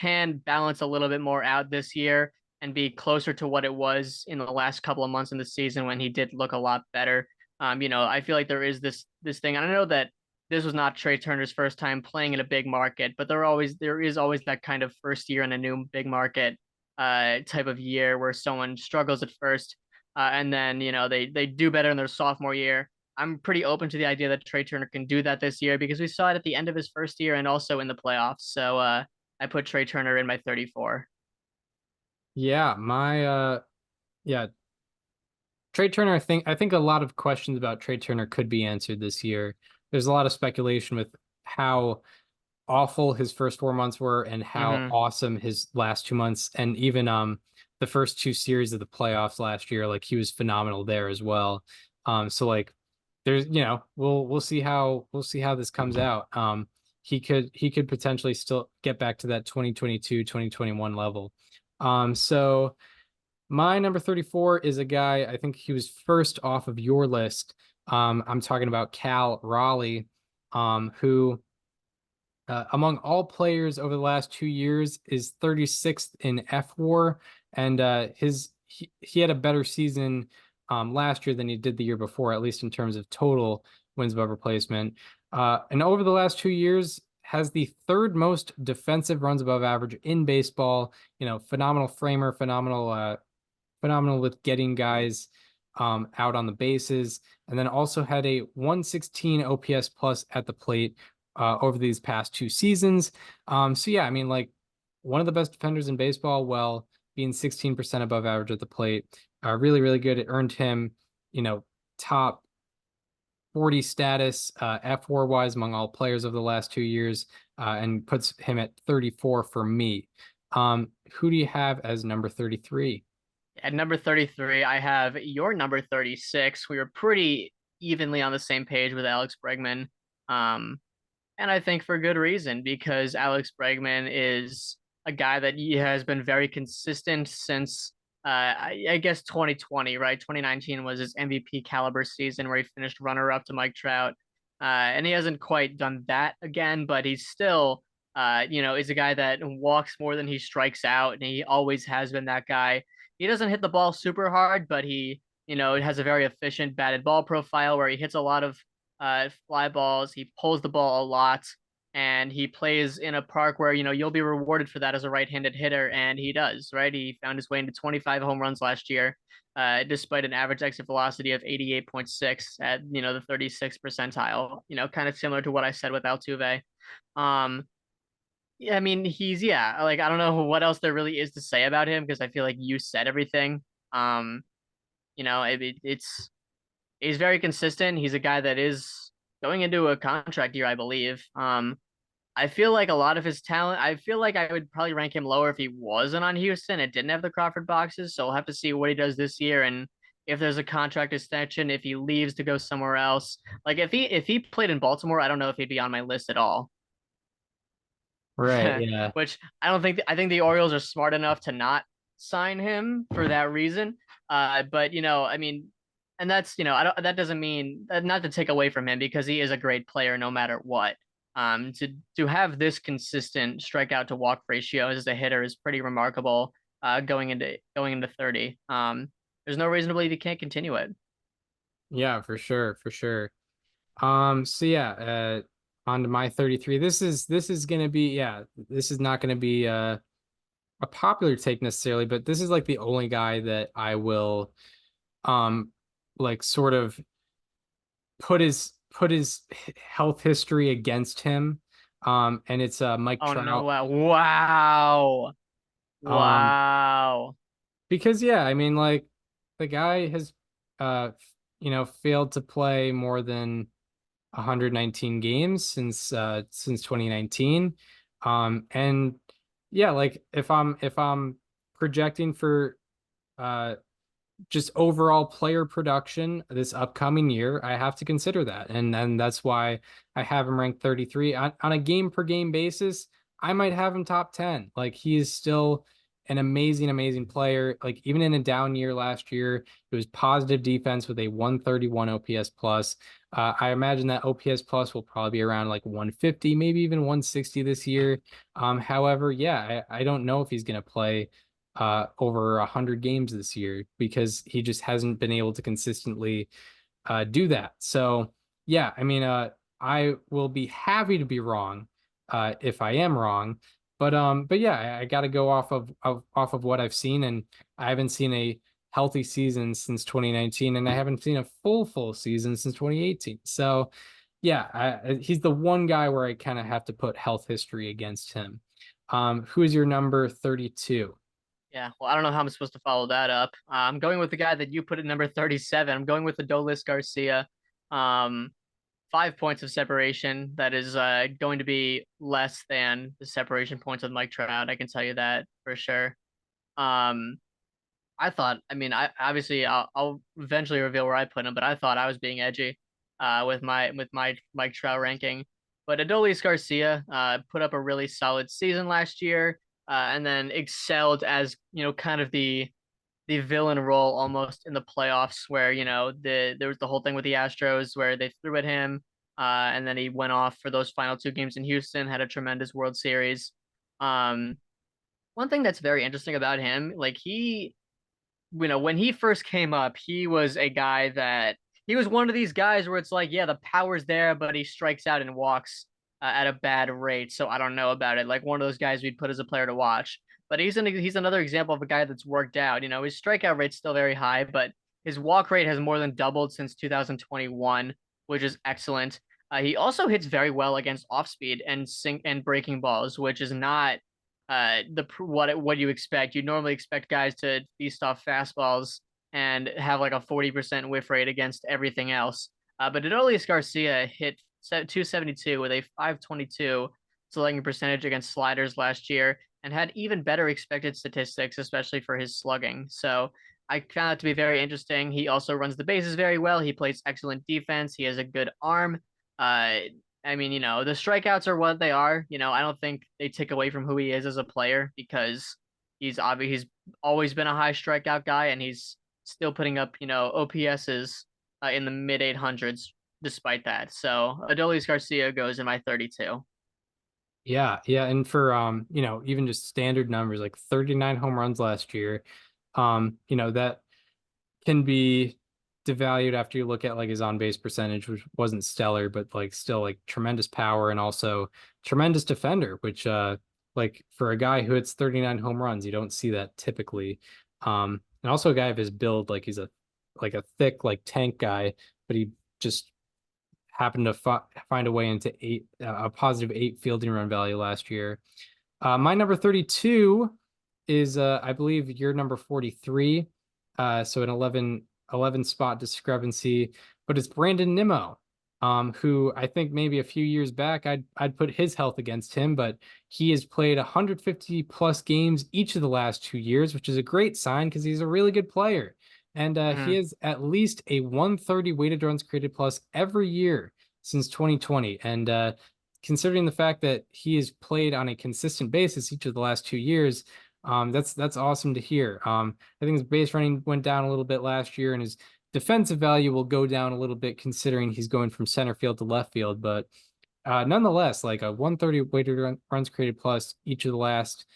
can balance a little bit more out this year and be closer to what it was in the last couple of months in the season when he did look a lot better. I feel like there is this thing, and I know that this was not Trey Turner's first time playing in a big market, but there is always that kind of first year in a new big market type of year where someone struggles at first, and then they do better in their sophomore year. I'm pretty open to the idea that Trey Turner can do that this year because we saw it at the end of his first year and also in the playoffs. So I put Trey Turner in my 34. Yeah, yeah, Trey Turner, I think a lot of questions about Trey Turner could be answered this year. There's a lot of speculation with how awful his first 4 months were and how awesome his last 2 months, and even the first 2 series of the playoffs last year. Like he was phenomenal there as well. So like there's we'll see how this comes out. He could potentially still get back to that 2022 2021 level. So my number 34 is a guy, I think he was first off of your list. I'm talking about Cal Raleigh, who among all players over the last 2 years is 36th in FWAR, and he had a better season last year than he did the year before, at least in terms of total wins above replacement. And over the last 2 years, has the third most defensive runs above average in baseball. Phenomenal framer, phenomenal with getting guys out on the bases, and then also had a 116 OPS plus at the plate over these past 2 seasons. So yeah, I mean, like one of the best defenders in baseball, well, being 16% above average at the plate, really, really good. It earned him, top 40 status FWAR wise among all players of the last 2 years, and puts him at 34 for me. Who do you have as number 33? At number 33, I have your number 36. We were pretty evenly on the same page with Alex Bregman. And I think for good reason, because Alex Bregman is a guy that he has been very consistent since I guess 2020, right? 2019 was his MVP caliber season where he finished runner up to Mike Trout. And he hasn't quite done that again, but he's still is a guy that walks more than he strikes out, and he always has been that guy. He doesn't hit the ball super hard, but he, has a very efficient batted ball profile where he hits a lot of fly balls. He pulls the ball a lot, and he plays in a park where you'll be rewarded for that as a right-handed hitter, and he does. Right, he found his way into 25 home runs last year, despite an average exit velocity of 88.6 at the 36th percentile. Kind of similar to what I said with Altuve. Yeah, I mean, like I don't know what else there really is to say about him because I feel like you said everything. It's he's very consistent. He's a guy that is going into a contract year, I believe. I feel like a lot of his talent, I feel like I would probably rank him lower if he wasn't on Houston. It didn't have the Crawford boxes, so we'll have to see what he does this year and if there's a contract extension, if he leaves to go somewhere else. Like if he played in Baltimore, I don't know if he'd be on my list at all. Right. Yeah. Which I don't think I think the Orioles are smart enough to not sign him for that reason. But I mean, and that's I don't that doesn't mean not to take away from him because he is a great player no matter what. To have this consistent strikeout to walk ratio as a hitter is pretty remarkable. Going into 30. There's no reason to believe he can't continue it. Yeah, for sure, for sure. So yeah, on to my 33. This is gonna be, yeah, this is not gonna be a popular take necessarily, but this is like the only guy that I will like sort of put his health history against him. And it's Mike Oh no! Trout. Wow! Um, Wow! because yeah, I mean, like the guy has failed to play more than 119 games since 2019. And yeah, like if I'm projecting for uh just overall player production this upcoming year, I have to consider that. And that's why I have him ranked 33 on a game per game basis. I might have him top 10. Like he is still an amazing, amazing player. Like even in a down year last year, it was positive defense with a 131 OPS plus. I imagine that OPS plus will probably be around like 150, maybe even 160 this year. However, yeah, I don't know if he's going to play over 100 games this year because he just hasn't been able to consistently do that. So yeah, I mean, I will be happy to be wrong if I am wrong, but yeah, I got to go off of what I've seen, and I haven't seen a healthy season since 2019, and I haven't seen a full season since 2018. So yeah, he's the one guy where I kind of have to put health history against him. Who is your number 32? Yeah, well, I don't know how I'm supposed to follow that up. I'm going with the guy that you put at number 37. I'm going with Adolis Garcia. 5 points of separation. That is going to be less than the separation points with Mike Trout. I can tell you that for sure. Um, I mean, I obviously I'll eventually reveal where I put him, but I thought I was being edgy, with my Mike Trout ranking. But Adolis Garcia, put up a really solid season last year, and then excelled as kind of the villain role almost in the playoffs, where there was the whole thing with the Astros where they threw at him, and then he went off for those final two games in Houston, had a tremendous World Series. Um, One thing that's very interesting about him, like when he first came up, he was a guy that he was one of these guys where it's like, yeah, the power's there, but he strikes out and walks at a bad rate. So I don't know about it. Like one of those guys we'd put as a player to watch. But he's another example of a guy that's worked out. His strikeout rate's still very high, but his walk rate has more than doubled since 2021, which is excellent. He also hits very well against off speed and breaking balls, which is not what you expect. You normally expect guys to feast off fastballs and have like a 40% whiff rate against everything else. But Adolis Garcia hit 272 with a 522 slugging percentage against sliders last year and had even better expected statistics, especially for his slugging. So I found that to be very interesting. He also runs the bases very well. He plays excellent defense. He has a good arm. Uh, I mean, the strikeouts are what they are. I don't think they take away from who he is as a player because he's always been a high strikeout guy and he's still putting up, OPSs in the mid 800s despite that. So Adolis Garcia goes in my 32. Yeah, yeah, and for even just standard numbers like 39 home runs last year, that can be devalued after you look at like his on base percentage, which wasn't stellar, but like still like tremendous power and also tremendous defender, which like for a guy who hits 39 home runs, you don't see that typically. And also a guy of his build, like he's a thick like tank guy, but he just happened to find a way into a positive 8 fielding run value last year. My number 32 is I believe your number 43. So an 11 spot discrepancy, but it's Brandon Nimmo, who I think maybe a few years back I'd put his health against him, but he has played 150 plus games each of the last 2 years, which is a great sign because he's a really good player. And he has at least a 130 weighted runs created plus every year since 2020. And considering the fact that he has played on a consistent basis each of the last 2 years, that's awesome to hear. I think his base running went down a little bit last year, and his defensive value will go down a little bit considering he's going from center field to left field. But nonetheless, like a 130 weighted runs created plus each of the last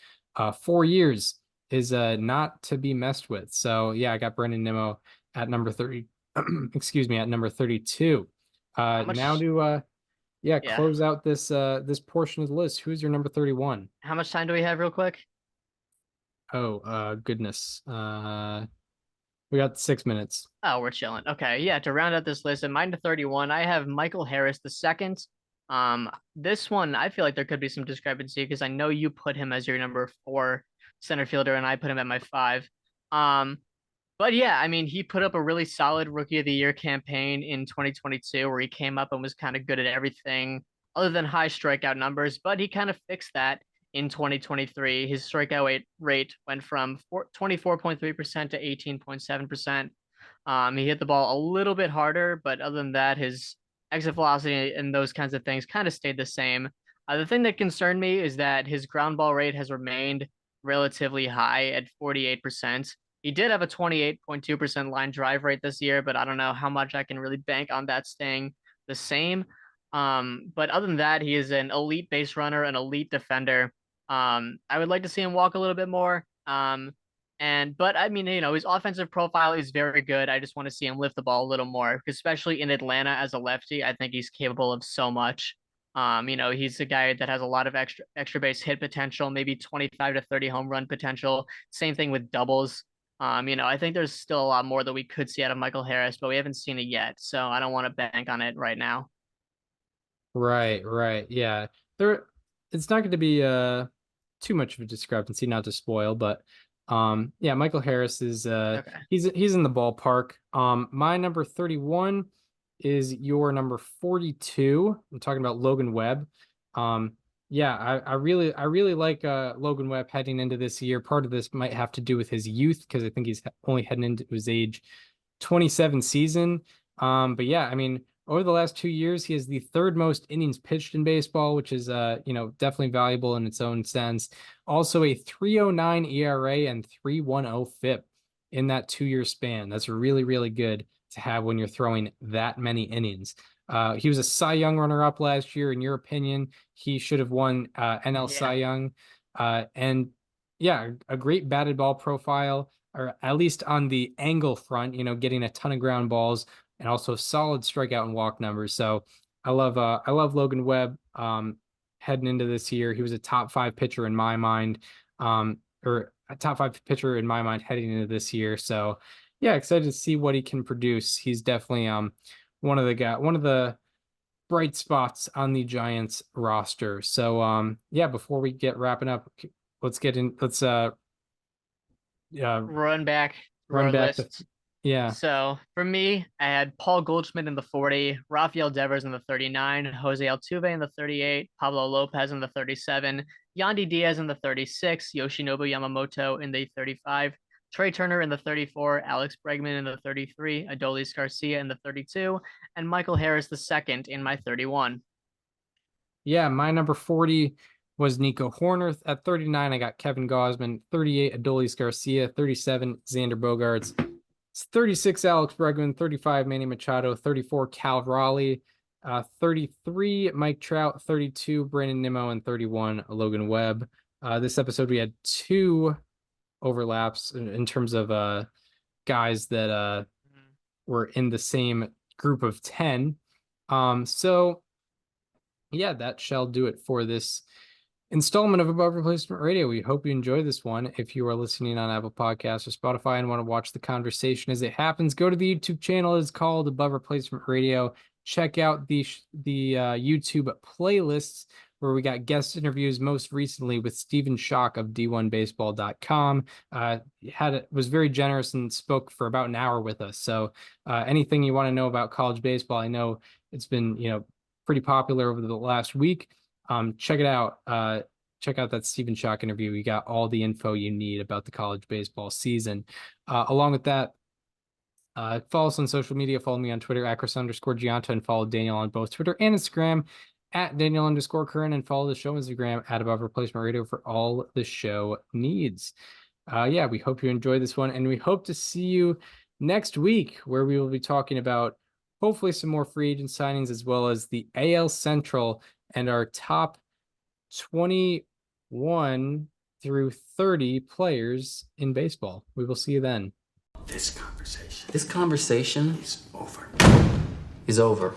4 years is not to be messed with. So yeah, I got Brandon Nimmo at number 30. Excuse me, at number 32. Now to Yeah. close out this portion of the list. Who's your number 31? How much time do we have real quick? Oh, goodness. We got 6 minutes. Oh, we're chilling. Okay, yeah. To round out this list, at mine to 31, I have Michael Harris the second. This one I feel like there could be some discrepancy because I know you put him as your number 4 center fielder, and I put him at my 5. But yeah, I mean, he put up a really solid Rookie of the Year campaign in 2022, where he came up and was kind of good at everything other than high strikeout numbers. But he kind of fixed that in 2023. His strikeout rate went from 24.3% to 18.7%. He hit the ball a little bit harder, but other than that, his exit velocity and those kinds of things kind of stayed the same. The thing that concerned me is that his ground ball rate has remained relatively high at 48%. He did have a 28.2% line drive rate this year, but I don't know how much I can really bank on that staying the same. But other than that, he is an elite base runner, an elite defender. I would like to see him walk a little bit more. But I mean, his offensive profile is very good. I just want to see him lift the ball a little more, especially in Atlanta as a lefty. I think he's capable of so much. He's a guy that has a lot of extra base hit potential, maybe 25 to 30 home run potential. Same thing with doubles. I think there's still a lot more that we could see out of Michael Harris, but we haven't seen it yet. So I don't want to bank on it right now. Right. Yeah. It's not going to be too much of a discrepancy, not to spoil, but yeah, Michael Harris is Okay. he's in the ballpark. My number 31 is your number 42. I'm talking about Logan Webb. Yeah, I really like Logan Webb heading into this year. Part of this might have to do with his youth because I think he's only heading into his age 27 season. But yeah, I mean, over the last 2 years, he has the third most innings pitched in baseball, which is definitely valuable in its own sense. Also a 3.09 ERA and 3.10 FIP in that 2 year span. That's really, really good to have when you're throwing that many innings. He was a Cy Young runner-up last year. In your opinion, he should have won NL Cy Young. And yeah, a great batted ball profile, or at least on the angle front, getting a ton of ground balls and also solid strikeout and walk numbers. So I love Logan Webb heading into this year. He was a top 5 pitcher in my mind, or a top 5 pitcher in my mind heading into this year. So yeah, excited to see what he can produce. He's definitely one of the bright spots on the Giants roster. So yeah, before we get wrapping up, let's Run back through run our back list. yeah. So for me, I had Paul Goldschmidt in the 40, Rafael Devers in the 39, Jose Altuve in the 38, Pablo Lopez in the 37, Yandy Diaz in the 36, Yoshinobu Yamamoto in the 35, Trey Turner in the 34, Alex Bregman in the 33, Adolis Garcia in the 32, and Michael Harris the second in my 31. Yeah, my number 40 was Nico Horner. At 39, I got Kevin Gausman. 38, Adolis Garcia. 37, Xander Bogaerts. 36, Alex Bregman. 35, Manny Machado. 34, Cal Raleigh. 33, Mike Trout. 32, Brandon Nimmo. And 31, Logan Webb. This episode, we had 2 overlaps in terms of guys that were in the same group of 10. So yeah, that shall do it for this installment of Above Replacement Radio. We hope you enjoy this one. If you are listening on Apple Podcasts or Spotify and want to watch the conversation as it happens, go to the YouTube channel. It's called Above Replacement Radio. Check out the YouTube playlists where we got guest interviews, most recently with Stephen Schock of D1Baseball.com. Was very generous and spoke for about an hour with us. So anything you want to know about college baseball, I know it's been pretty popular over the last week. Check it out. Check out that Stephen Schock interview. We got all the info you need about the college baseball season. Along with that, follow us on social media. Follow me on Twitter at Chris_Gianta, and follow Daniel on both Twitter and Instagram at Daniel_Curran, and follow the show Instagram at Above Replacement Radio for all the show needs. Yeah, we hope you enjoyed this one, and we hope to see you next week, where we will be talking about hopefully some more free agent signings, as well as the AL Central and our top 21 through 30 players in baseball. We will see you then. This conversation is over.